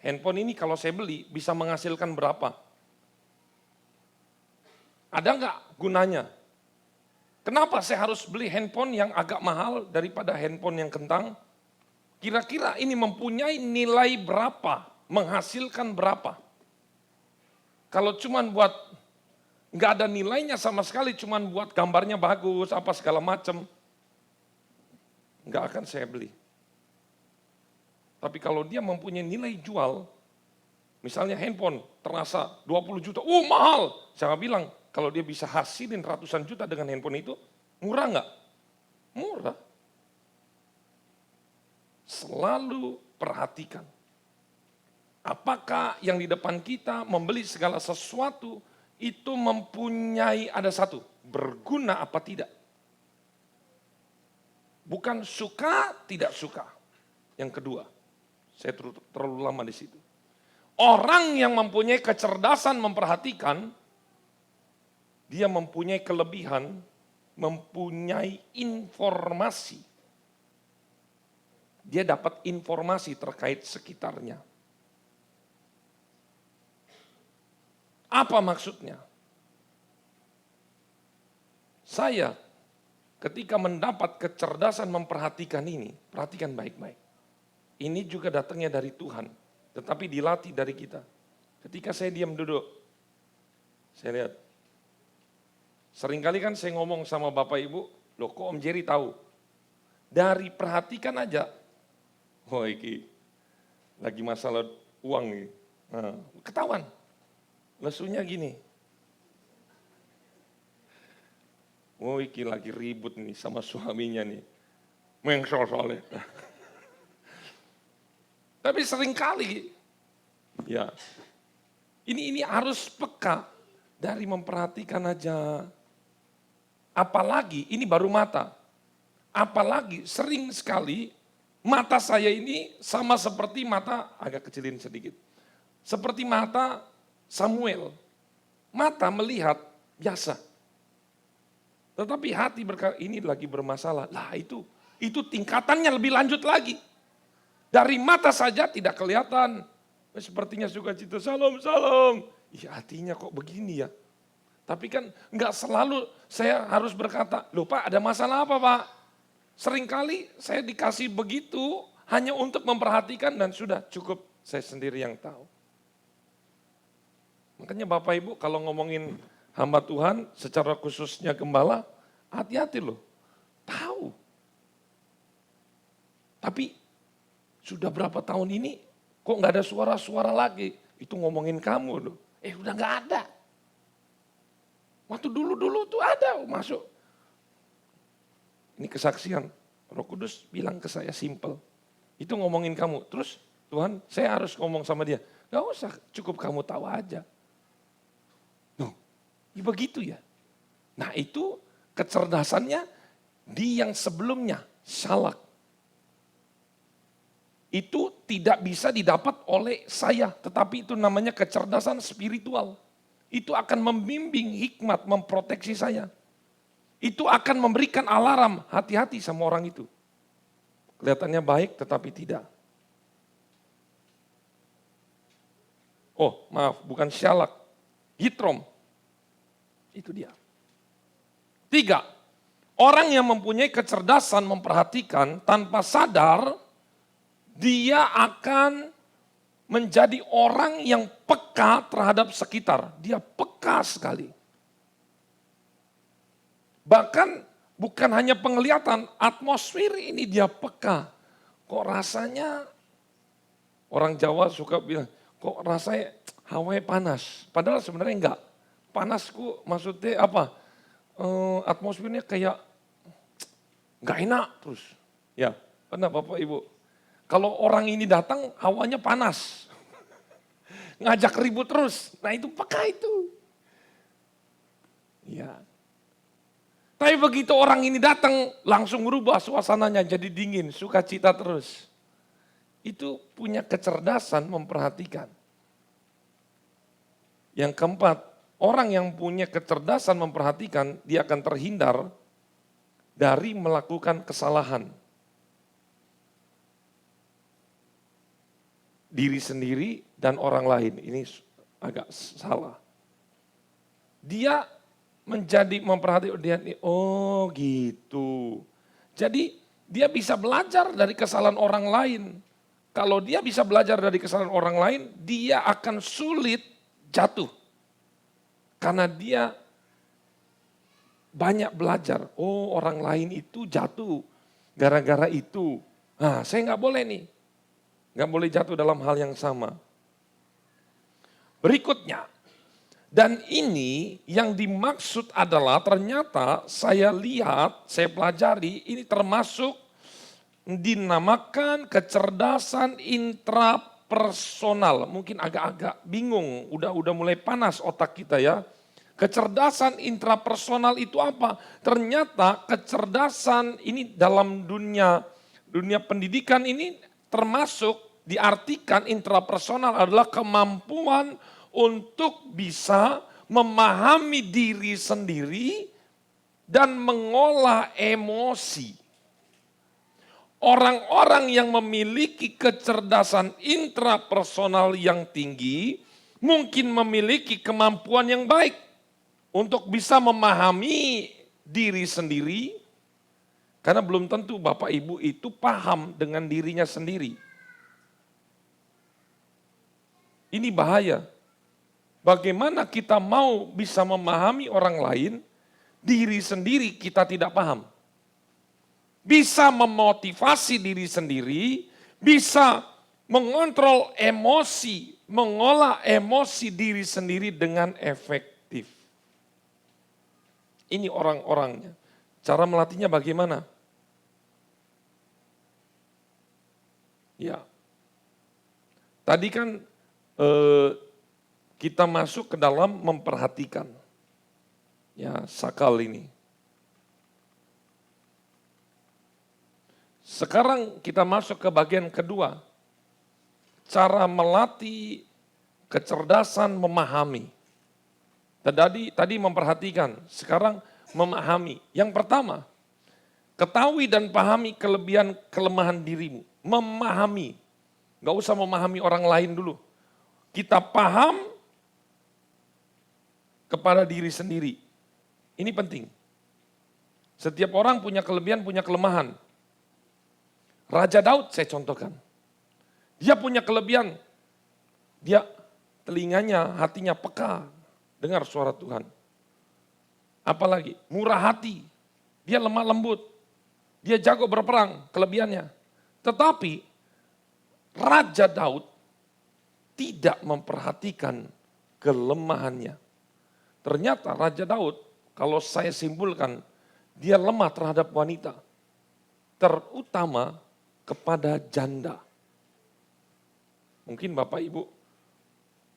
handphone ini kalau saya beli bisa menghasilkan berapa? Ada enggak gunanya? Kenapa saya harus beli handphone yang agak mahal daripada handphone yang kentang? Kira-kira ini mempunyai nilai berapa? Menghasilkan berapa? Kalau cuman buat nggak ada nilainya sama sekali, cuman buat gambarnya bagus, apa segala macam, nggak akan saya beli. Tapi kalau dia mempunyai nilai jual, misalnya handphone terasa 20 juta, mahal. Saya bilang, kalau dia bisa hasilin ratusan juta dengan handphone itu, murah nggak? Murah. Selalu perhatikan. Apakah yang di depan kita membeli segala sesuatu itu mempunyai ada satu, berguna apa tidak? Bukan suka, tidak suka. Yang kedua, Saya terlalu lama di situ. Orang yang mempunyai kecerdasan memperhatikan, dia mempunyai kelebihan, mempunyai informasi. Dia dapat informasi terkait sekitarnya. Apa maksudnya? Saya ketika mendapat kecerdasan memperhatikan ini, perhatikan baik-baik. Ini juga datangnya dari Tuhan, tetapi dilatih dari kita. Ketika saya diam duduk, saya lihat. Seringkali kan saya ngomong sama Bapak Ibu, loh kok Om Jerry tahu? Dari perhatikan aja, oh iki lagi masalah uang nih. Nah, ketahuan, lesunya gini. Oh iki lagi ribut nih sama suaminya nih. Mengsol soalnya. Tapi seringkali, ya, ini harus peka dari memperhatikan aja. Apalagi ini baru mata. Apalagi sering sekali mata saya ini sama seperti mata, agak kecilin sedikit. Seperti mata Samuel. Mata melihat biasa. Tetapi hati berkata, ini lagi bermasalah. Lah itu tingkatannya lebih lanjut lagi. Dari mata saja tidak kelihatan. Sepertinya sukacita, salam, salam. Iya hatinya kok begini ya. Tapi kan enggak selalu saya harus berkata, loh Pak ada masalah apa Pak? Seringkali saya dikasih begitu hanya untuk memperhatikan dan sudah cukup saya sendiri yang tahu. Makanya Bapak Ibu kalau ngomongin hamba Tuhan secara khususnya gembala, hati-hati loh. Tahu. Tapi sudah berapa tahun ini kok nggak ada suara-suara lagi. Itu ngomongin kamu loh. Udah nggak ada. Waktu dulu-dulu tuh ada masuk. Ini kesaksian. Roh Kudus bilang ke saya simple. Itu ngomongin kamu. Terus Tuhan saya harus ngomong sama dia. Gak usah cukup kamu tahu aja. Ya begitu ya. Nah itu kecerdasannya di yang sebelumnya. Salak. Itu tidak bisa didapat oleh saya, tetapi itu namanya kecerdasan spiritual. Itu akan membimbing hikmat, memproteksi saya. Itu akan memberikan alarm, hati-hati sama orang itu. Kelihatannya baik tetapi tidak. Oh maaf, bukan syalak, hitrom. Itu dia. 3, orang yang mempunyai kecerdasan memperhatikan tanpa sadar, dia akan menjadi orang yang peka terhadap sekitar. Dia peka sekali. Bahkan bukan hanya penglihatan, atmosfer ini dia peka. Kok rasanya, orang Jawa suka bilang, kok rasanya hawanya panas. Padahal sebenarnya enggak. Panasku maksudnya apa? Atmosfernya kayak enggak enak terus. Ya, benar Bapak Ibu. Kalau orang ini datang, hawanya panas. Ngajak ribut terus. Nah itu peka itu. Ya. Tapi begitu orang ini datang, langsung merubah suasananya jadi dingin, sukacita terus. Itu punya kecerdasan memperhatikan. Yang keempat, orang yang punya kecerdasan memperhatikan, dia akan terhindar dari melakukan kesalahan. Diri sendiri dan orang lain. Ini agak salah. Dia menjadi memperhatikan, oh gitu. Jadi dia bisa belajar dari kesalahan orang lain. Kalau dia bisa belajar dari kesalahan orang lain, dia akan sulit jatuh. Karena dia banyak belajar. Oh orang lain itu jatuh gara-gara itu. Nah saya nggak boleh nih. Nggak boleh jatuh dalam hal yang sama. Berikutnya, dan ini yang dimaksud adalah ternyata saya lihat, saya pelajari, ini termasuk dinamakan kecerdasan intrapersonal. Mungkin agak-agak bingung, udah mulai panas otak kita ya. Kecerdasan intrapersonal itu apa? Ternyata kecerdasan ini dalam dunia pendidikan ini termasuk diartikan intrapersonal adalah kemampuan untuk bisa memahami diri sendiri dan mengolah emosi. Orang-orang yang memiliki kecerdasan intrapersonal yang tinggi mungkin memiliki kemampuan yang baik untuk bisa memahami diri sendiri, karena belum tentu Bapak Ibu itu paham dengan dirinya sendiri. Ini bahaya. Bagaimana kita mau bisa memahami orang lain, diri sendiri kita tidak paham. Bisa memotivasi diri sendiri, bisa mengontrol emosi, mengolah emosi diri sendiri dengan efektif. Ini orang-orangnya. Cara melatihnya bagaimana? Ya, tadi kan kita masuk ke dalam memperhatikan. Ya, sakal ini. Sekarang kita masuk ke bagian kedua. Cara melatih kecerdasan memahami. Tadi memperhatikan, sekarang memahami. Yang pertama, ketahui dan pahami kelebihan kelemahan dirimu. Memahami. Gak usah memahami orang lain dulu. Kita paham kepada diri sendiri. Ini penting. Setiap orang punya kelebihan, punya kelemahan. Raja Daud saya contohkan. Dia punya kelebihan. Dia telinganya, hatinya peka dengar suara Tuhan. Apalagi murah hati. Dia lemah lembut. Dia jago berperang, kelebihannya. Tetapi Raja Daud tidak memperhatikan kelemahannya. Ternyata Raja Daud, kalau saya simpulkan, dia lemah terhadap wanita. Terutama kepada janda. Mungkin Bapak Ibu,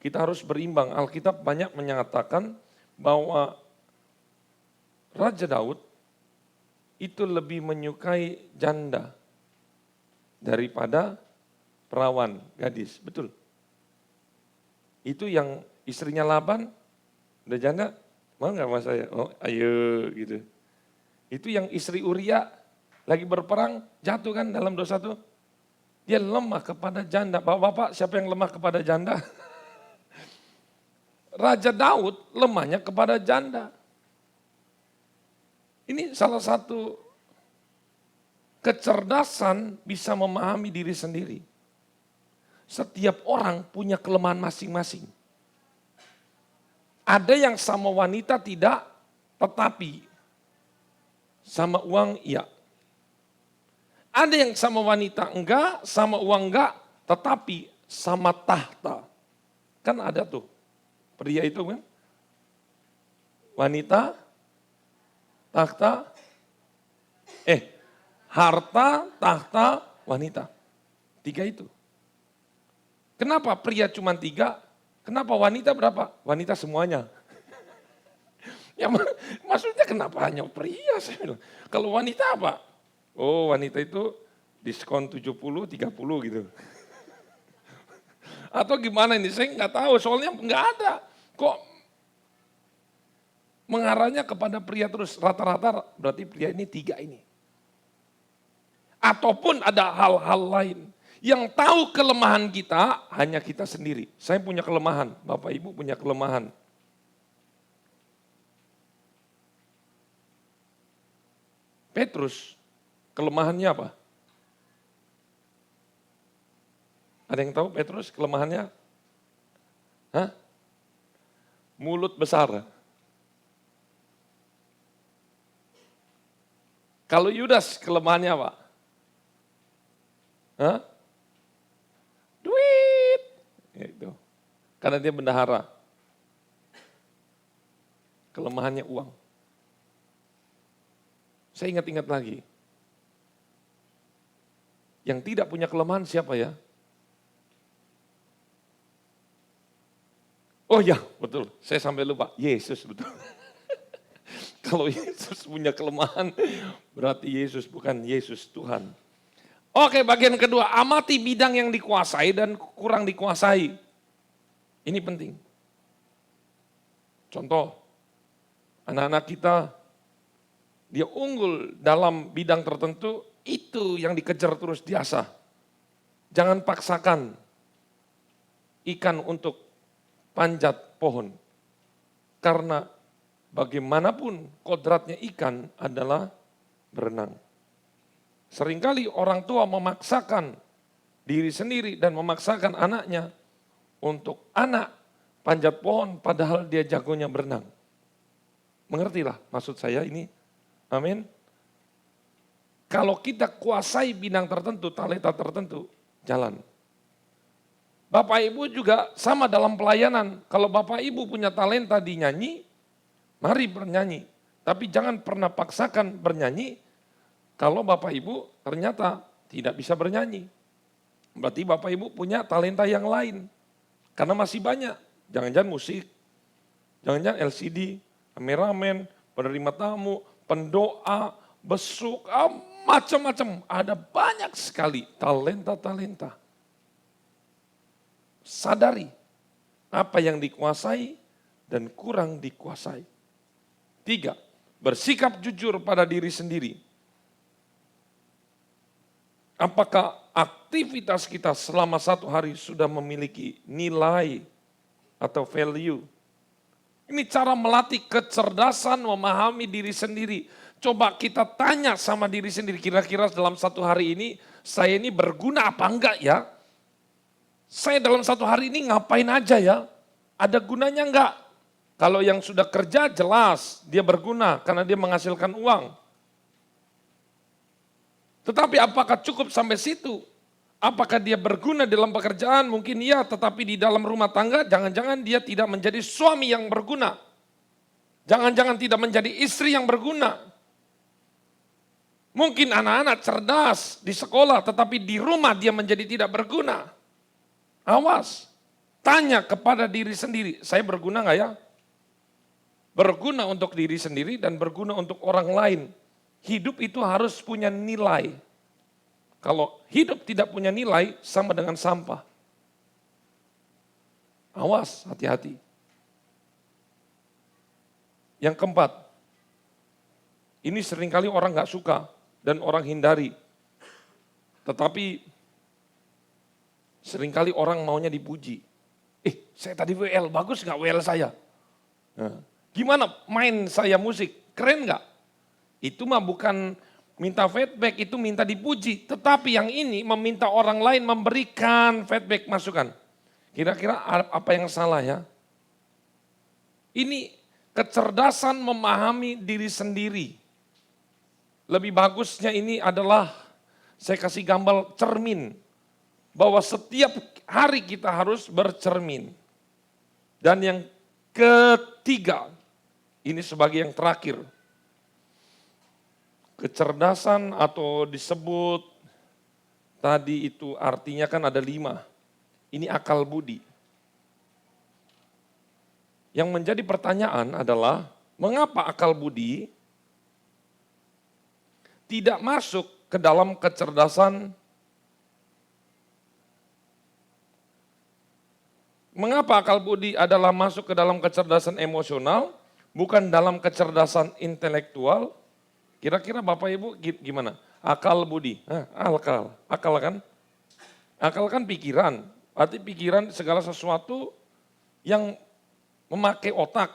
kita harus berimbang. Alkitab banyak menyatakan bahwa Raja Daud itu lebih menyukai janda daripada perawan gadis. Betul. Itu yang istrinya Laban, udah janda, mau gak sama saya? Oh ayo gitu. Itu yang istri Uria lagi berperang, jatuh kan dalam dosa tuh. Dia lemah kepada janda. Bapak-bapak, siapa yang lemah kepada janda? Raja Daud lemahnya kepada janda. Ini salah satu kecerdasan bisa memahami diri sendiri. Setiap orang punya kelemahan masing-masing. Ada yang sama wanita tidak, tetapi sama uang iya. Ada yang sama wanita enggak, sama uang enggak, tetapi sama tahta. Kan ada tuh, pria itu kan. Wanita, tahta, harta, tahta, wanita. 3 itu. Kenapa pria cuma 3? Kenapa wanita berapa? Wanita semuanya. Ya maksudnya kenapa hanya pria? Saya bilang. Kalau wanita apa? Oh wanita itu diskon 70, 30 gitu. Atau gimana ini, saya nggak tahu soalnya nggak ada. Kok mengarahnya kepada pria terus, rata-rata berarti pria ini 3 ini. Ataupun ada hal-hal lain. Yang tahu kelemahan kita hanya kita sendiri. Saya punya kelemahan, Bapak Ibu punya kelemahan. Petrus, kelemahannya apa? Ada yang tahu Petrus kelemahannya? Hah? Mulut besar. Kalau Yudas kelemahannya apa? Hah? Duit. Itu. Karena dia bendahara. Kelemahannya uang. Saya ingat-ingat lagi. Yang tidak punya kelemahan siapa ya? Oh ya, betul. Saya sampai lupa. Yesus, betul. Kalau Yesus punya kelemahan, berarti Yesus bukan Yesus Tuhan. Oke, bagian kedua, amati bidang yang dikuasai dan kurang dikuasai. Ini penting. Contoh, anak-anak kita, dia unggul dalam bidang tertentu, itu yang dikejar terus diasah. Jangan paksakan ikan untuk panjat pohon. Karena bagaimanapun kodratnya ikan adalah berenang. Seringkali orang tua memaksakan diri sendiri dan memaksakan anaknya untuk anak panjat pohon padahal dia jagonya berenang. Mengertilah maksud saya ini? Amin. Kalau kita kuasai bidang tertentu, talenta tertentu, jalan. Bapak Ibu juga sama dalam pelayanan. Kalau Bapak Ibu punya talenta di nyanyi, mari bernyanyi. Tapi jangan pernah paksakan bernyanyi kalau Bapak Ibu ternyata tidak bisa bernyanyi. Berarti Bapak Ibu punya talenta yang lain. Karena masih banyak. Jangan-jangan musik, jangan-jangan LCD, kameramen, penerima tamu, pendoa, besuk, macam-macam. Ada banyak sekali talenta-talenta. Sadari apa yang dikuasai dan kurang dikuasai. 3, bersikap jujur pada diri sendiri. Apakah aktivitas kita selama 1 hari sudah memiliki nilai atau value? Ini cara melatih kecerdasan memahami diri sendiri. Coba kita tanya sama diri sendiri, kira-kira dalam 1 hari ini saya ini berguna apa enggak ya? Saya dalam 1 hari ini ngapain aja ya? Ada gunanya enggak? Kalau yang sudah kerja jelas dia berguna karena dia menghasilkan uang. Tetapi apakah cukup sampai situ? Apakah dia berguna dalam pekerjaan? Mungkin iya, tetapi di dalam rumah tangga jangan-jangan dia tidak menjadi suami yang berguna. Jangan-jangan tidak menjadi istri yang berguna. Mungkin anak-anak cerdas di sekolah, tetapi di rumah dia menjadi tidak berguna. Awas, tanya kepada diri sendiri, saya berguna nggak ya? Berguna untuk diri sendiri dan berguna untuk orang lain. Hidup itu harus punya nilai. Kalau hidup tidak punya nilai, sama dengan sampah. Awas, hati-hati. Yang keempat, ini seringkali orang nggak suka dan orang hindari. Tetapi seringkali orang maunya dipuji. Saya tadi WL, bagus nggak WL saya? Nah, gimana main saya musik, keren nggak? Itu mah bukan minta feedback, itu minta dipuji. Tetapi yang ini meminta orang lain memberikan feedback, masukan. Kira-kira apa yang salah ya? Ini kecerdasan memahami diri sendiri. Lebih bagusnya ini adalah, saya kasih gambar cermin. Bahwa setiap hari kita harus bercermin. Dan yang ketiga, ini sebagai yang terakhir. Kecerdasan atau disebut tadi itu artinya kan ada 5. Ini akal budi. Yang menjadi pertanyaan adalah mengapa akal budi tidak masuk ke dalam kecerdasan? Mengapa akal budi adalah masuk ke dalam kecerdasan emosional, bukan dalam kecerdasan intelektual? Kira-kira Bapak Ibu gimana? Akal budi, akal kan? Akal kan pikiran, berarti pikiran segala sesuatu yang memakai otak.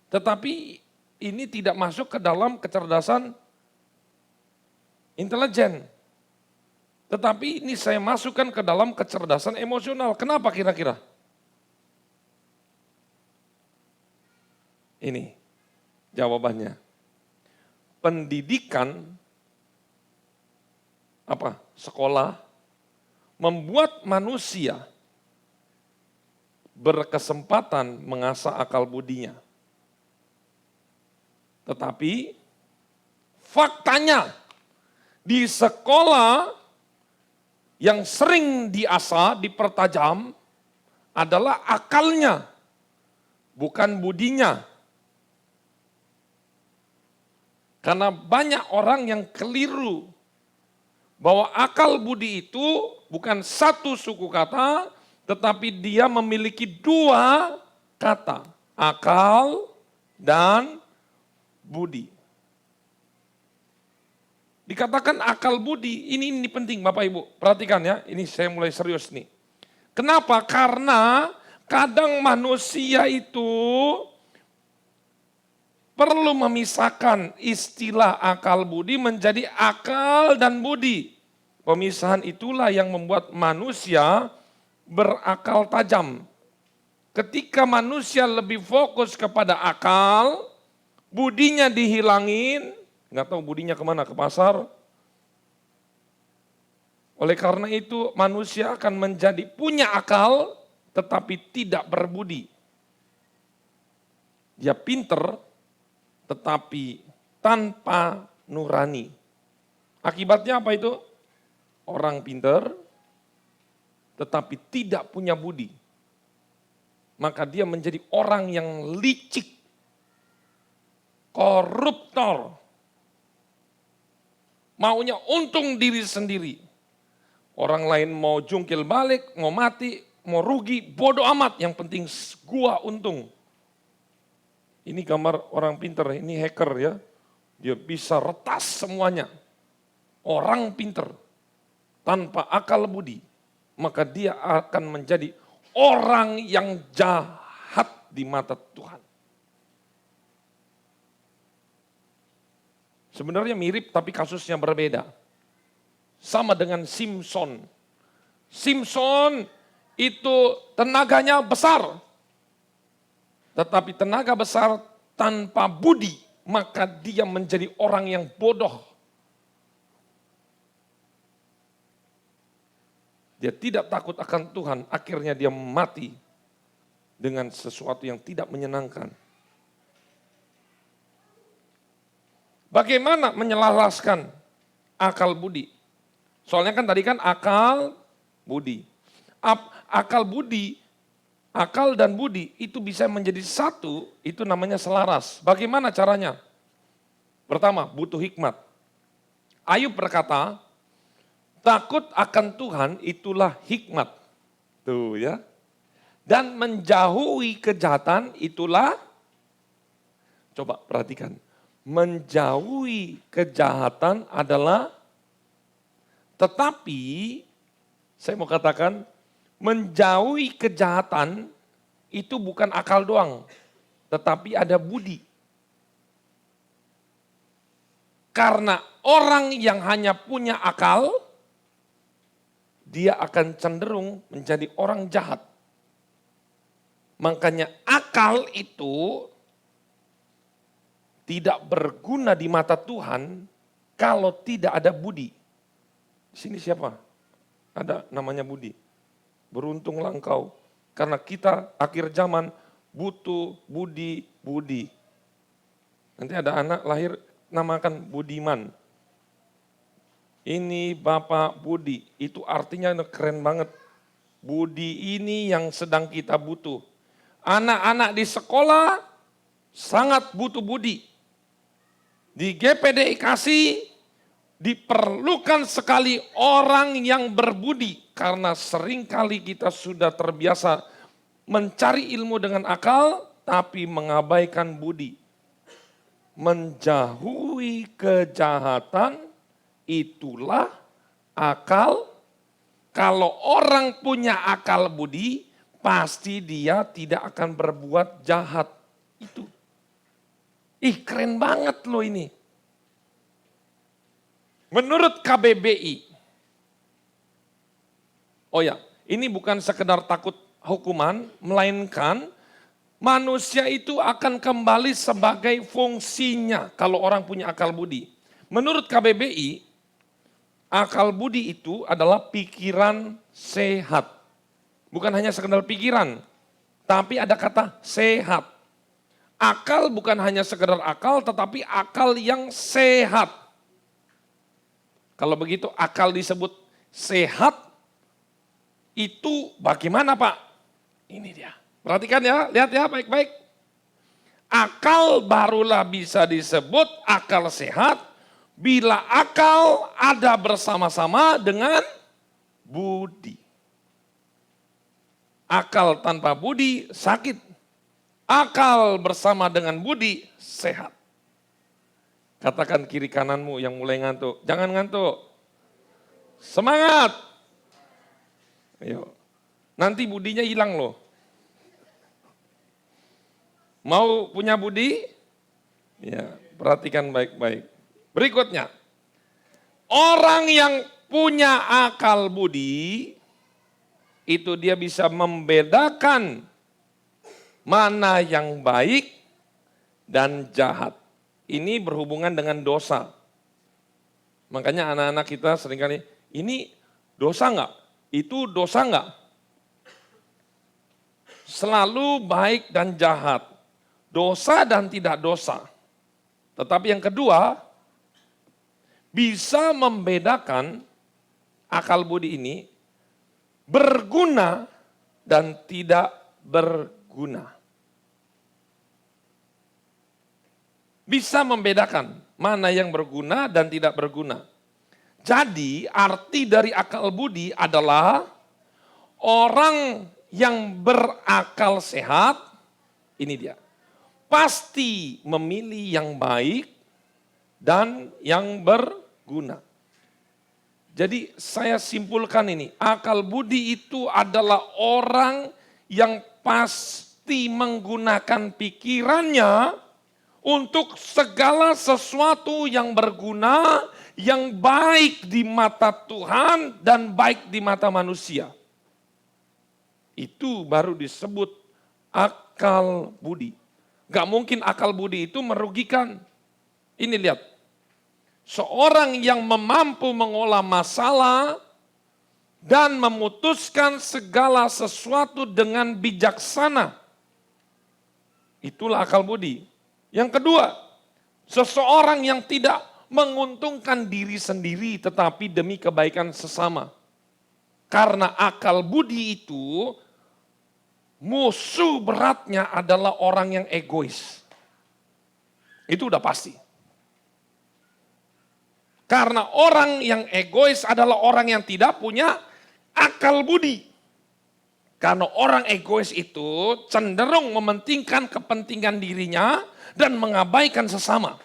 Tetapi ini tidak masuk ke dalam kecerdasan intelijen. Tetapi ini saya masukkan ke dalam kecerdasan emosional. Kenapa kira-kira? Ini jawabannya. Pendidikan, sekolah, membuat manusia berkesempatan mengasah akal budinya. Tetapi faktanya di sekolah yang sering diasah, dipertajam adalah akalnya, bukan budinya. Karena banyak orang yang keliru bahwa akal budi itu bukan satu suku kata, tetapi dia memiliki dua kata, akal dan budi. Dikatakan akal budi, ini penting Bapak Ibu, perhatikan ya, ini saya mulai serius nih. Kenapa? Karena kadang manusia itu perlu memisahkan istilah akal budi menjadi akal dan budi. Pemisahan itulah yang membuat manusia berakal tajam. Ketika manusia lebih fokus kepada akal, budinya dihilangin, nggak tahu budinya kemana, ke pasar. Oleh karena itu manusia akan menjadi punya akal tetapi tidak berbudi. Dia pinter tetapi tanpa nurani. Akibatnya apa itu? Orang pinter tetapi tidak punya budi. Maka dia menjadi orang yang licik, koruptor, maunya untung diri sendiri. Orang lain mau jungkil balik, mau mati, mau rugi, bodoh amat. Yang penting gua untung. Ini gambar orang pinter, ini hacker ya. Dia bisa retas semuanya. Orang pinter tanpa akal budi, maka dia akan menjadi orang yang jahat di mata Tuhan. Sebenarnya mirip tapi kasusnya berbeda. Sama dengan Simpson. Simpson itu tenaganya besar. Tetapi tenaga besar tanpa budi, maka dia menjadi orang yang bodoh. Dia tidak takut akan Tuhan, akhirnya dia mati dengan sesuatu yang tidak menyenangkan. Bagaimana menyelaraskan akal budi? Soalnya kan tadi kan akal, budi. Akal budi, akal dan budi itu bisa menjadi satu, itu namanya selaras. Bagaimana caranya? Pertama, butuh hikmat. Ayub berkata, takut akan Tuhan itulah hikmat. Tuh ya. Dan menjauhi kejahatan itulah, coba perhatikan. Menjauhi kejahatan adalah, tetapi saya mau katakan menjauhi kejahatan itu bukan akal doang, tetapi ada budi. Karena orang yang hanya punya akal, dia akan cenderung menjadi orang jahat. Makanya akal itu tidak berguna di mata Tuhan kalau tidak ada budi. Di sini siapa? Ada namanya budi. Beruntunglah engkau karena kita akhir zaman butuh budi. Nanti ada anak lahir namakan Budiman. Ini Bapak Budi, itu artinya keren banget. Budi ini yang sedang kita butuh. Anak-anak di sekolah sangat butuh budi. Di GPDI Kasih diperlukan sekali orang yang berbudi. Karena seringkali kita sudah terbiasa mencari ilmu dengan akal, tapi mengabaikan budi. Menjauhi kejahatan, itulah akal. Kalau orang punya akal budi, pasti dia tidak akan berbuat jahat. Itu. Keren banget loh ini. Menurut KBBI, oh ya, ini bukan sekedar takut hukuman, melainkan manusia itu akan kembali sebagai fungsinya kalau orang punya akal budi. Menurut KBBI, akal budi itu adalah pikiran sehat. Bukan hanya sekedar pikiran, tapi ada kata sehat. Akal bukan hanya sekedar akal, tetapi akal yang sehat. Kalau begitu akal disebut sehat, itu bagaimana Pak? Ini dia. Perhatikan ya, lihat ya baik-baik. Akal barulah bisa disebut akal sehat bila akal ada bersama-sama dengan budi. Akal tanpa budi sakit. Akal bersama dengan budi sehat. Katakan kiri kananmu yang mulai ngantuk, jangan ngantuk. Semangat. Ayo. Nanti budinya hilang loh. Mau punya budi? Ya, perhatikan baik-baik. Berikutnya, orang yang punya akal budi, itu dia bisa membedakan mana yang baik dan jahat. Ini berhubungan dengan dosa. Makanya anak-anak kita seringkali, ini dosa enggak? Itu dosa enggak? Selalu baik dan jahat. Dosa dan tidak dosa. Tetapi yang kedua, bisa membedakan akal budi ini berguna dan tidak berguna. Bisa membedakan mana yang berguna dan tidak berguna. Jadi arti dari akal budi adalah orang yang berakal sehat, ini dia, pasti memilih yang baik dan yang berguna. Jadi saya simpulkan ini, akal budi itu adalah orang yang pasti menggunakan pikirannya untuk segala sesuatu yang berguna, yang baik di mata Tuhan dan baik di mata manusia. Itu baru disebut akal budi. Gak mungkin akal budi itu merugikan. Ini lihat, seorang yang mampu mengolah masalah dan memutuskan segala sesuatu dengan bijaksana. Itulah akal budi. Yang kedua, seseorang yang tidak menguntungkan diri sendiri tetapi demi kebaikan sesama. Karena akal budi itu musuh beratnya adalah orang yang egois. Itu udah pasti. Karena orang yang egois adalah orang yang tidak punya akal budi. Karena orang egois itu cenderung mementingkan kepentingan dirinya dan mengabaikan sesama.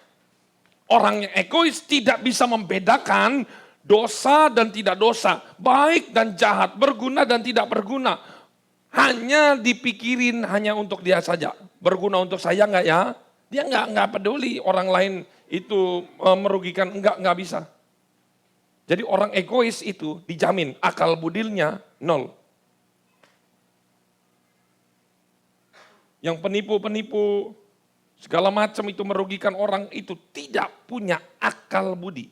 Orang yang egois tidak bisa membedakan dosa dan tidak dosa, baik dan jahat, berguna dan tidak berguna. Hanya dipikirin hanya untuk dia saja. Berguna untuk saya enggak ya? Dia enggak peduli orang lain itu merugikan, enggak bisa. Jadi orang egois itu dijamin akal budilnya nol. Yang penipu-penipu segala macam itu merugikan orang itu tidak punya akal budi.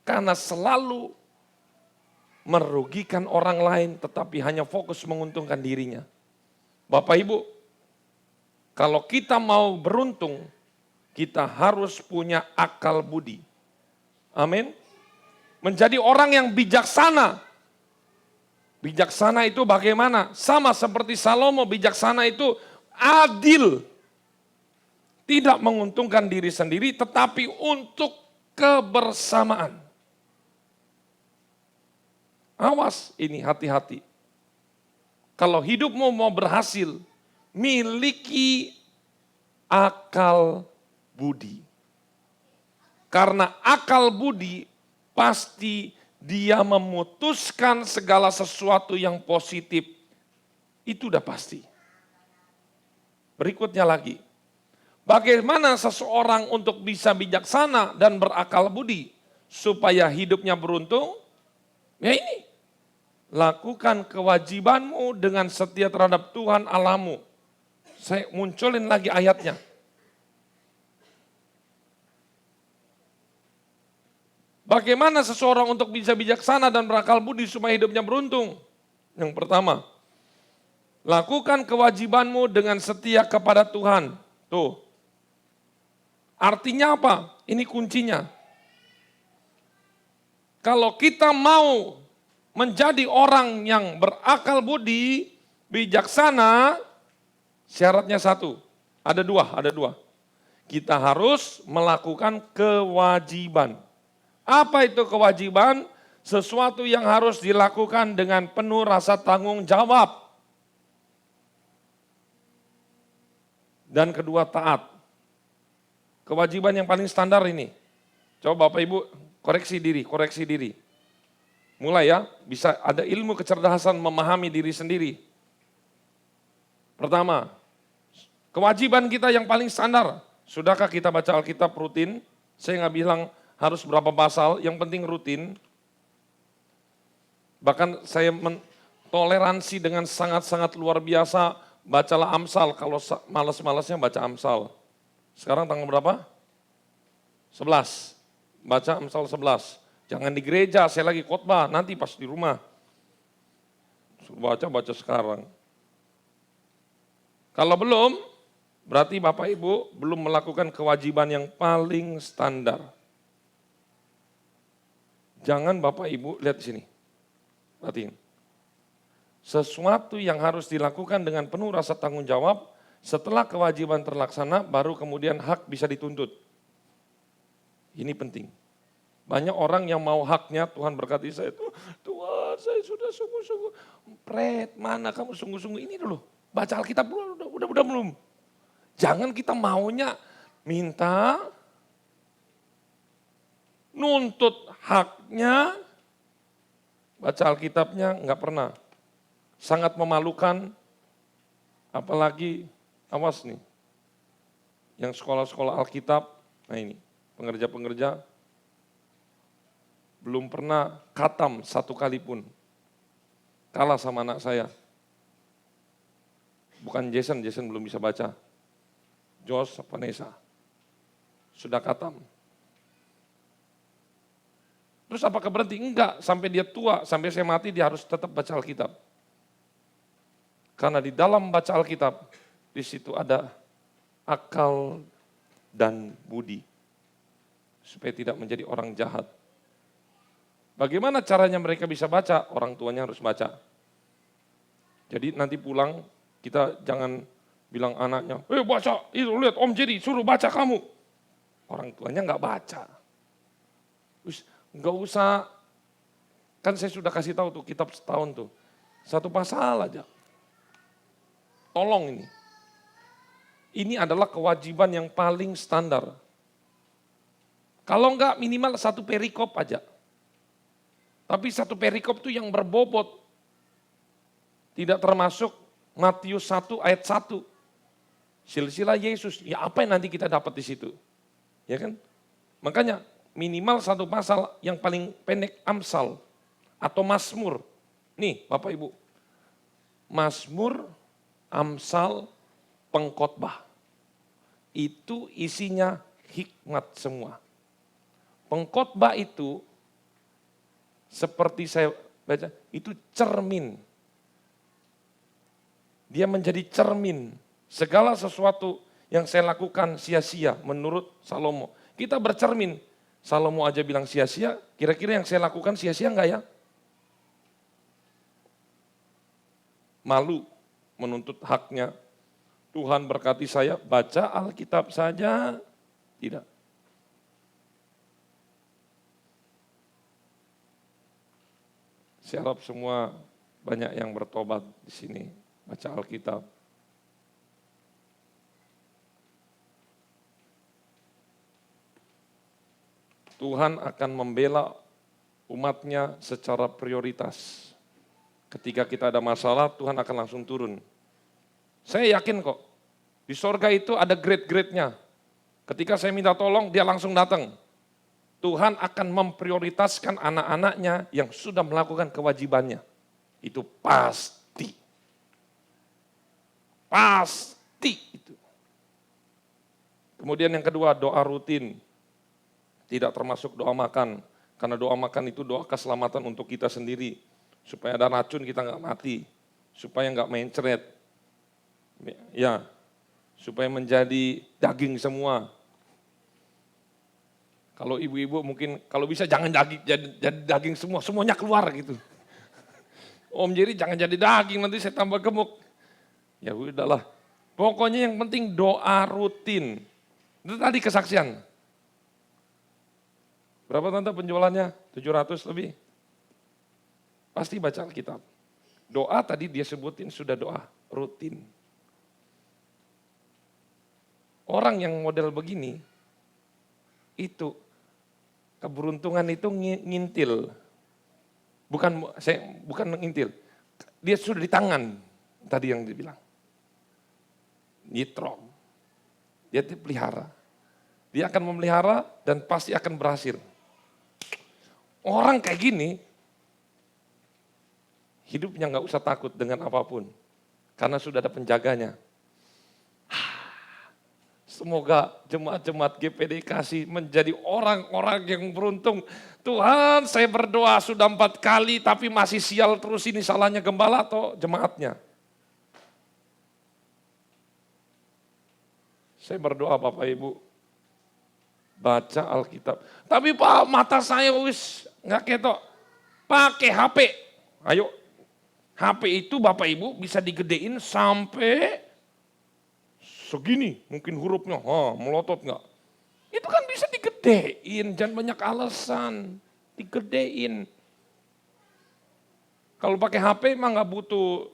Karena selalu merugikan orang lain tetapi hanya fokus menguntungkan dirinya. Bapak Ibu, kalau kita mau beruntung, kita harus punya akal budi. Amin. Menjadi orang yang bijaksana. Bijaksana itu bagaimana? Sama seperti Salomo, bijaksana itu adil. Tidak menguntungkan diri sendiri tetapi untuk kebersamaan. Awas ini, hati-hati. Kalau hidupmu mau berhasil, miliki akal budi. Karena akal budi pasti dia memutuskan segala sesuatu yang positif. Itu udah pasti. Berikutnya lagi. Bagaimana seseorang untuk bisa bijaksana dan berakal budi supaya hidupnya beruntung? Ya ini, lakukan kewajibanmu dengan setia terhadap Tuhan Allahmu. Saya munculin lagi ayatnya. Bagaimana seseorang untuk bisa bijaksana dan berakal budi supaya hidupnya beruntung? Yang pertama, lakukan kewajibanmu dengan setia kepada Tuhan. Tuh. Artinya apa? Ini kuncinya. Kalau kita mau menjadi orang yang berakal budi, bijaksana, syaratnya satu. Ada dua. Kita harus melakukan kewajiban. Apa itu kewajiban? Sesuatu yang harus dilakukan dengan penuh rasa tanggung jawab. Dan kedua, taat. Kewajiban yang paling standar ini. Coba Bapak Ibu koreksi diri. Mulai ya, bisa ada ilmu kecerdasan memahami diri sendiri. Pertama, kewajiban kita yang paling standar. Sudahkah kita baca Alkitab rutin? Saya nggak bilang harus berapa pasal, yang penting rutin. Bahkan saya toleransi dengan sangat-sangat luar biasa, bacalah Amsal, kalau malas-malasnya baca Amsal. Sekarang tanggal berapa? 11, baca Amsal 11. Jangan di gereja, saya lagi khotbah, nanti pas di rumah. Suruh baca sekarang. Kalau belum, berarti Bapak Ibu belum melakukan kewajiban yang paling standar. Jangan Bapak Ibu, lihat di sini. Perhatiin. Sesuatu yang harus dilakukan dengan penuh rasa tanggung jawab, setelah kewajiban terlaksana, baru kemudian hak bisa dituntut. Ini penting. Banyak orang yang mau haknya, Tuhan berkati saya, Tuhan saya sudah sungguh-sungguh. Pret, mana kamu sungguh-sungguh ini dulu. Baca Alkitab dulu, udah belum. Jangan kita maunya minta, nuntut haknya, baca Alkitabnya nggak pernah. Sangat memalukan, apalagi, awas nih, yang sekolah-sekolah Alkitab, nah ini, pengerja-pengerja, belum pernah khatam satu kali pun. Kalah sama anak saya. Bukan Jason belum bisa baca. Josh, Vanessa, sudah khatam. Terus apakah berhenti? Enggak, sampai dia tua, sampai saya mati dia harus tetap baca Alkitab. Karena di dalam baca Alkitab, di situ ada akal dan budi. Supaya tidak menjadi orang jahat. Bagaimana caranya mereka bisa baca? Orang tuanya harus baca. Jadi nanti pulang, kita jangan bilang anaknya, baca, itu lihat Om Jerry, suruh baca kamu. Orang tuanya nggak baca. Terus nggak usah, kan saya sudah kasih tahu tuh kitab setahun tuh. Satu pasal aja. Tolong ini. Ini adalah kewajiban yang paling standar. Kalau enggak minimal satu perikop aja. Tapi satu perikop itu yang berbobot. Tidak termasuk Matius 1 ayat 1. Silsilah Yesus. Ya apa yang nanti kita dapat di situ? Ya kan? Makanya minimal satu pasal yang paling pendek Amsal atau Mazmur. Nih Bapak Ibu. Mazmur, Amsal, pengkhotbah. Itu isinya hikmat semua. Pengkhotbah itu seperti saya baca, itu cermin. Dia menjadi cermin. Segala sesuatu yang saya lakukan sia-sia menurut Salomo. Kita bercermin. Salomo aja bilang sia-sia, kira-kira yang saya lakukan sia-sia enggak ya? Malu menuntut haknya. Tuhan berkati saya, baca Alkitab saja. Tidak. Saya harap semua banyak yang bertobat di sini, baca Alkitab. Tuhan akan membela umatnya secara prioritas. Ketika kita ada masalah, Tuhan akan langsung turun. Saya yakin kok, di sorga itu ada grade-grade-nya. Ketika saya minta tolong, dia langsung datang. Tuhan akan memprioritaskan anak-anaknya yang sudah melakukan kewajibannya. Itu pasti. Pasti itu. Kemudian yang kedua, doa rutin. Tidak termasuk doa makan. Karena doa makan itu doa keselamatan untuk kita sendiri. Supaya ada racun kita nggak mati. Supaya nggak mencret. Ya, supaya menjadi daging semua. Kalau ibu-ibu mungkin kalau bisa jangan jadi daging semua, semuanya keluar gitu. Om Jerry jangan jadi daging, nanti saya tambah gemuk. Ya udahlah. Pokoknya yang penting doa rutin. Itu tadi kesaksian. Berapa tante penjualannya? 700 lebih. Pasti baca Alkitab. Doa tadi dia sebutin sudah doa rutin. Orang yang model begini, itu keberuntungan itu ngintil. Bukan mengintil. Dia sudah di tangan, tadi yang dibilang. Nyitrom. Dia dipelihara. Dia akan memelihara dan pasti akan berhasil. Orang kayak gini, hidupnya nggak usah takut dengan apapun. Karena sudah ada penjaganya. Semoga jemaat-jemaat GPD kasih menjadi orang-orang yang beruntung. Tuhan, saya berdoa sudah 4 kali tapi masih sial terus, ini salahnya gembala atau jemaatnya. Saya berdoa Bapak Ibu, baca Alkitab. Tapi Pak, mata saya wis nggak ketok. Pakai HP. Ayo, HP itu Bapak Ibu bisa digedein sampai segini mungkin hurufnya, melotot nggak? Itu kan bisa digedein, jangan banyak alasan, digedein. Kalau pakai HP mah nggak butuh,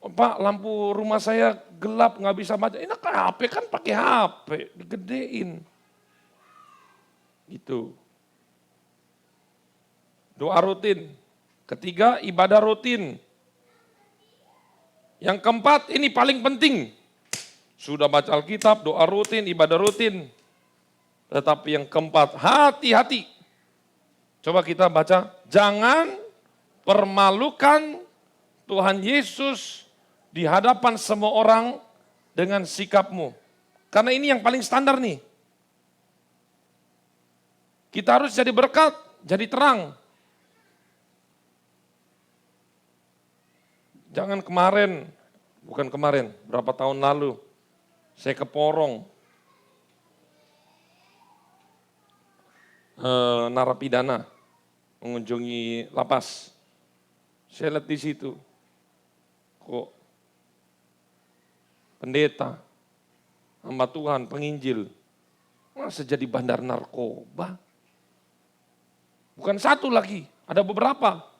Pak lampu rumah saya gelap nggak bisa baca. Ini kan HP kan pakai HP, digedein. Gitu. Doa rutin. Ketiga, ibadah rutin. Yang keempat, ini paling penting. Sudah baca Alkitab, doa rutin, ibadah rutin. Tetapi yang keempat, hati-hati. Coba kita baca, jangan permalukan Tuhan Yesus di hadapan semua orang dengan sikapmu. Karena ini yang paling standar nih. Kita harus jadi berkat, jadi terang. Jangan bukan kemarin, berapa tahun lalu, saya ke Porong, narapidana, mengunjungi lapas. Saya lihat di situ, kok pendeta, hamba Tuhan, penginjil, masa jadi bandar narkoba? Bukan satu lagi, ada beberapa.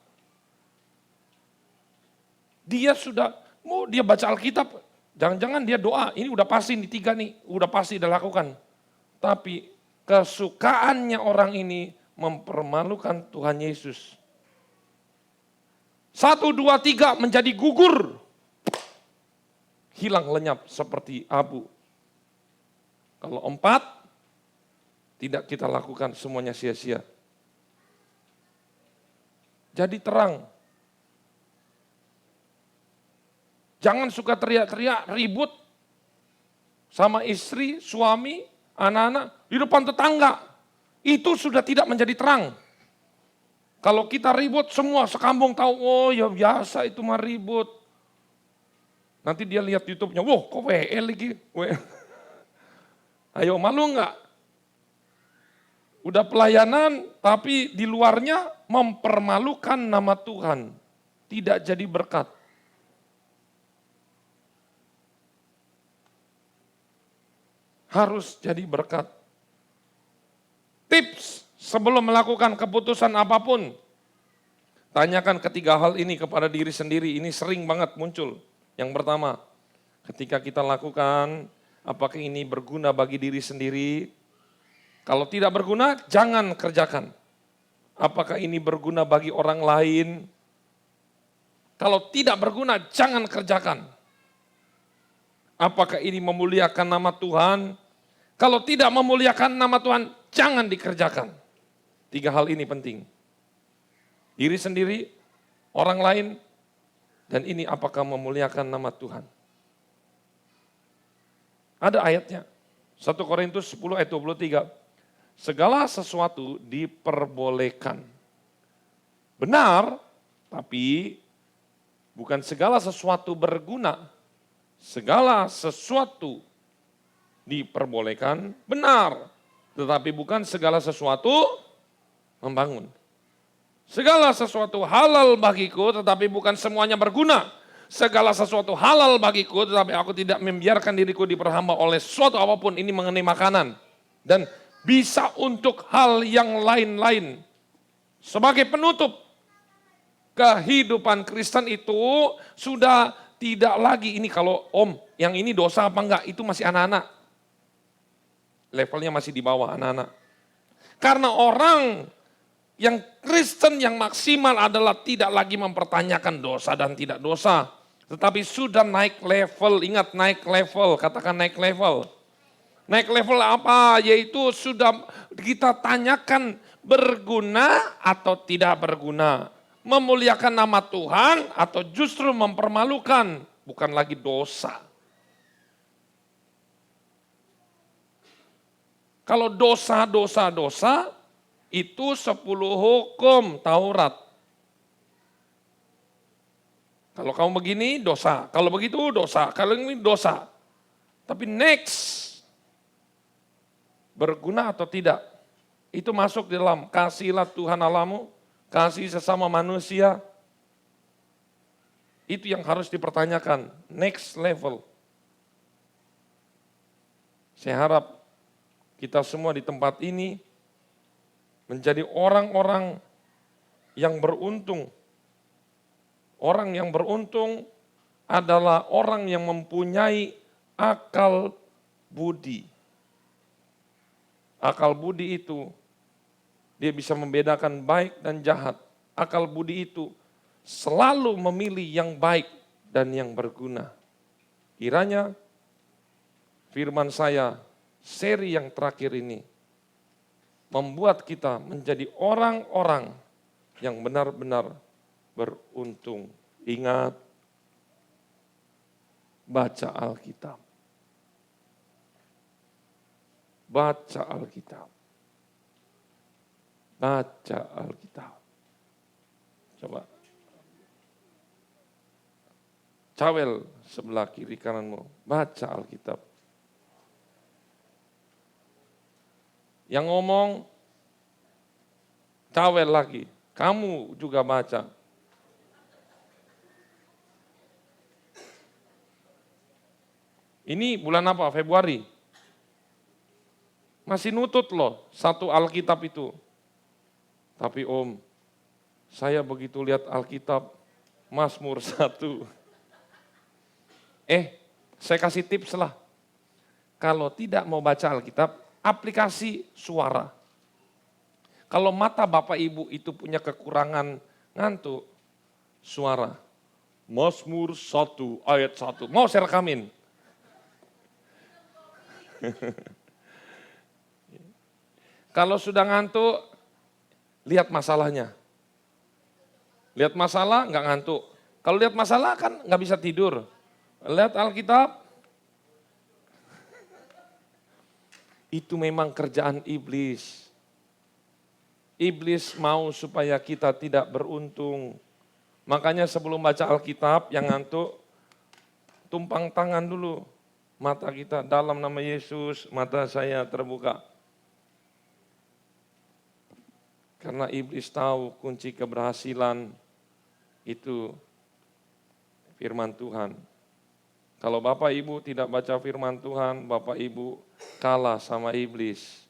Dia dia baca Alkitab, jangan-jangan dia doa, ini udah pasti nih 3 nih, udah pasti dilakukan. Tapi kesukaannya orang ini mempermalukan Tuhan Yesus. 1, 2, 3 menjadi gugur. Hilang lenyap seperti abu. Kalau 4, tidak kita lakukan semuanya sia-sia. Jadi terang. Jangan suka teriak-teriak, ribut sama istri, suami, anak-anak di depan tetangga. Itu sudah tidak menjadi terang. Kalau kita ribut semua sekampung tahu, oh ya biasa itu mah ribut. Nanti dia lihat YouTube-nya, wah kok WL lagi. Ayo malu enggak? Udah pelayanan tapi di luarnya mempermalukan nama Tuhan. Tidak jadi berkat. Harus jadi berkat. Tips sebelum melakukan keputusan apapun, tanyakan ketiga hal ini kepada diri sendiri. Ini sering banget muncul. Yang pertama, ketika kita lakukan, apakah ini berguna bagi diri sendiri? Kalau tidak berguna, jangan kerjakan. Apakah ini berguna bagi orang lain? Kalau tidak berguna, jangan kerjakan. Apakah ini memuliakan nama Tuhan? Kalau tidak memuliakan nama Tuhan, jangan dikerjakan. 3 hal ini penting. Diri sendiri, orang lain, dan ini apakah memuliakan nama Tuhan. Ada ayatnya, 1 Korintus 10 ayat 23. Segala sesuatu diperbolehkan. Benar, tapi bukan segala sesuatu berguna. Segala sesuatu diperbolehkan, benar. Tetapi bukan segala sesuatu membangun. Segala sesuatu halal bagiku, tetapi bukan semuanya berguna. Segala sesuatu halal bagiku, tetapi aku tidak membiarkan diriku diperhamba oleh sesuatu apapun. Ini mengenai makanan. Dan bisa untuk hal yang lain-lain. Sebagai penutup, kehidupan Kristen itu sudah tidak lagi ini kalau om, yang ini dosa apa enggak, itu masih anak-anak. Levelnya masih di bawah anak-anak. Karena orang yang Kristen yang maksimal adalah tidak lagi mempertanyakan dosa dan tidak dosa. Tetapi sudah naik level, ingat naik level, katakan naik level. Naik level apa? Yaitu sudah kita tanyakan berguna atau tidak berguna. Memuliakan nama Tuhan atau justru mempermalukan, bukan lagi dosa. Kalau dosa itu 10 hukum Taurat. Kalau kamu begini dosa, kalau begitu dosa, kalau ini dosa. Tapi next, berguna atau tidak, itu masuk di dalam kasihilah Tuhan Allahmu, kasih sesama manusia. Itu yang harus dipertanyakan, next level. Saya harap kita semua di tempat ini menjadi orang-orang yang beruntung. Orang yang beruntung adalah orang yang mempunyai akal budi. Akal budi itu, dia bisa membedakan baik dan jahat. Akal budi itu selalu memilih yang baik dan yang berguna. Kiranya firman saya, seri yang terakhir ini, membuat kita menjadi orang-orang yang benar-benar beruntung. Ingat, baca Alkitab. Baca Alkitab. Baca Alkitab. Coba. Cawel sebelah kiri kananmu. Baca Alkitab. Yang ngomong, cawel lagi. Kamu juga baca. Ini bulan apa? Februari. Masih nutut loh satu Alkitab itu. Tapi om, saya begitu lihat Alkitab, Mazmur 1. Saya kasih tips lah. Kalau tidak mau baca Alkitab, aplikasi suara. Kalau mata Bapak Ibu itu punya kekurangan ngantuk, suara. Mazmur 1 ayat 1. Mau saya rekamin? Kalau sudah ngantuk, lihat masalahnya. Lihat masalah, nggak ngantuk. Kalau lihat masalah kan nggak bisa tidur. Lihat Alkitab, itu memang kerjaan iblis. Iblis mau supaya kita tidak beruntung. Makanya sebelum baca Alkitab yang ngantuk, tumpang tangan dulu. Mata kita dalam nama Yesus, mata saya terbuka. Karena iblis tahu kunci keberhasilan itu firman Tuhan. Kalau Bapak Ibu tidak baca firman Tuhan, Bapak Ibu kalah sama iblis.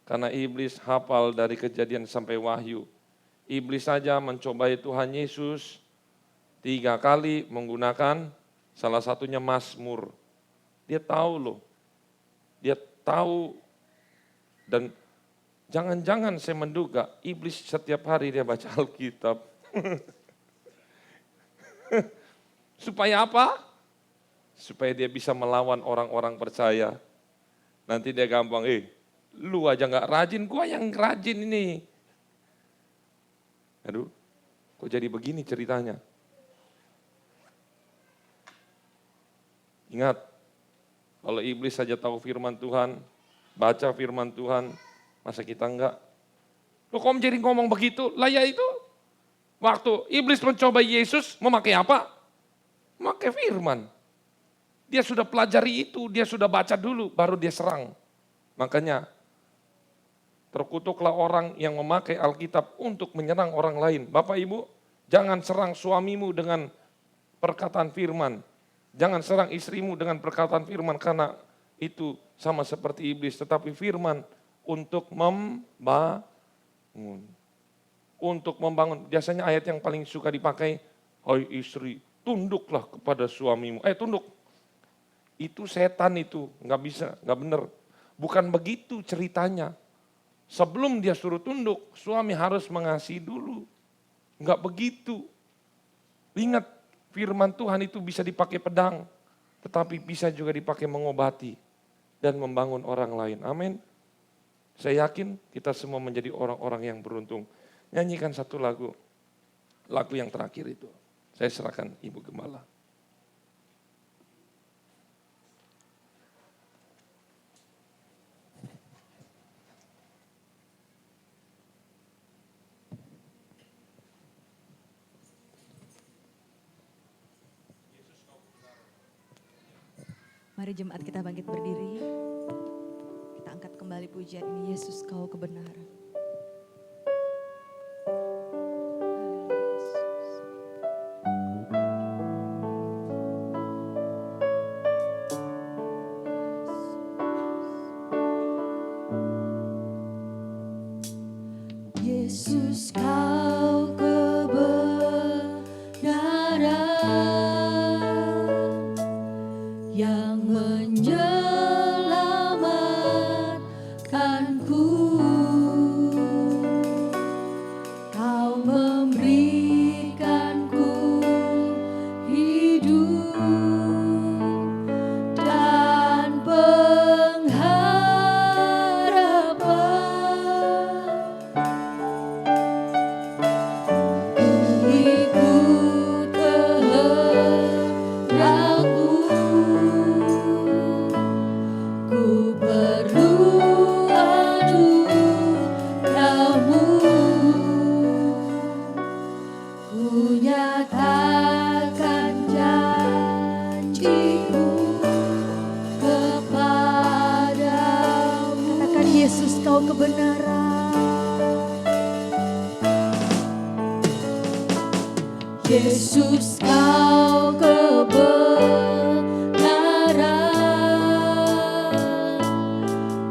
Karena iblis hafal dari Kejadian sampai Wahyu. Iblis saja mencobai Tuhan Yesus 3 kali menggunakan salah satunya Mazmur. Dia tahu loh, dia tahu dan jangan-jangan saya menduga iblis setiap hari dia baca Alkitab. Supaya apa? Supaya dia bisa melawan orang-orang percaya. Nanti dia gampang, lu aja gak rajin, gua yang rajin ini. Aduh, kok jadi begini ceritanya? Ingat, kalau iblis saja tahu firman Tuhan, baca firman Tuhan, masa kita enggak? Loh kok jadi ngomong begitu? Lah ya itu, waktu iblis mencoba Yesus, memakai apa? Memakai firman. Dia sudah pelajari itu, dia sudah baca dulu, baru dia serang. Makanya, terkutuklah orang yang memakai Alkitab untuk menyerang orang lain. Bapak Ibu, jangan serang suamimu dengan perkataan firman. Jangan serang istrimu dengan perkataan firman karena itu sama seperti iblis. Tetapi firman untuk membangun. Untuk membangun. Biasanya ayat yang paling suka dipakai, hai istri, tunduklah kepada suamimu. Tunduk. Itu setan itu, nggak bisa, nggak benar. Bukan begitu ceritanya. Sebelum dia suruh tunduk, suami harus mengasihi dulu. Nggak begitu. Ingat, firman Tuhan itu bisa dipakai pedang, tetapi bisa juga dipakai mengobati dan membangun orang lain. Amin. Saya yakin kita semua menjadi orang-orang yang beruntung. Nyanyikan satu lagu yang terakhir itu. Saya serahkan Ibu Gembala. Mari jemaat kita bangkit berdiri. Kita angkat kembali pujian ini, Yesus kau kebenaran. Yesus kau kebenaran yang menyelamatkanku. Kau memberikanku hidup dan pengharapan. Ikut kehendakmu, ku perlu anugerahmu. Ku nyatakan janjimu kepadamu. Katakan Yesus kau kebenaran. Yesus kau kebenaran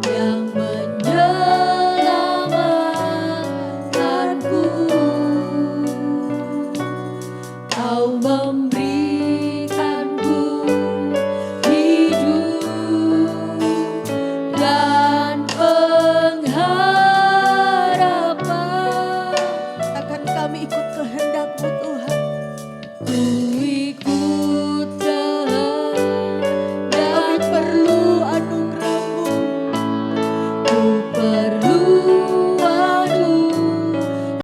yang menyelamatkanku. Kau memberikanku hidup dan pengharapan. Akan kami ikut kehendak-Mu Tuhan. Ku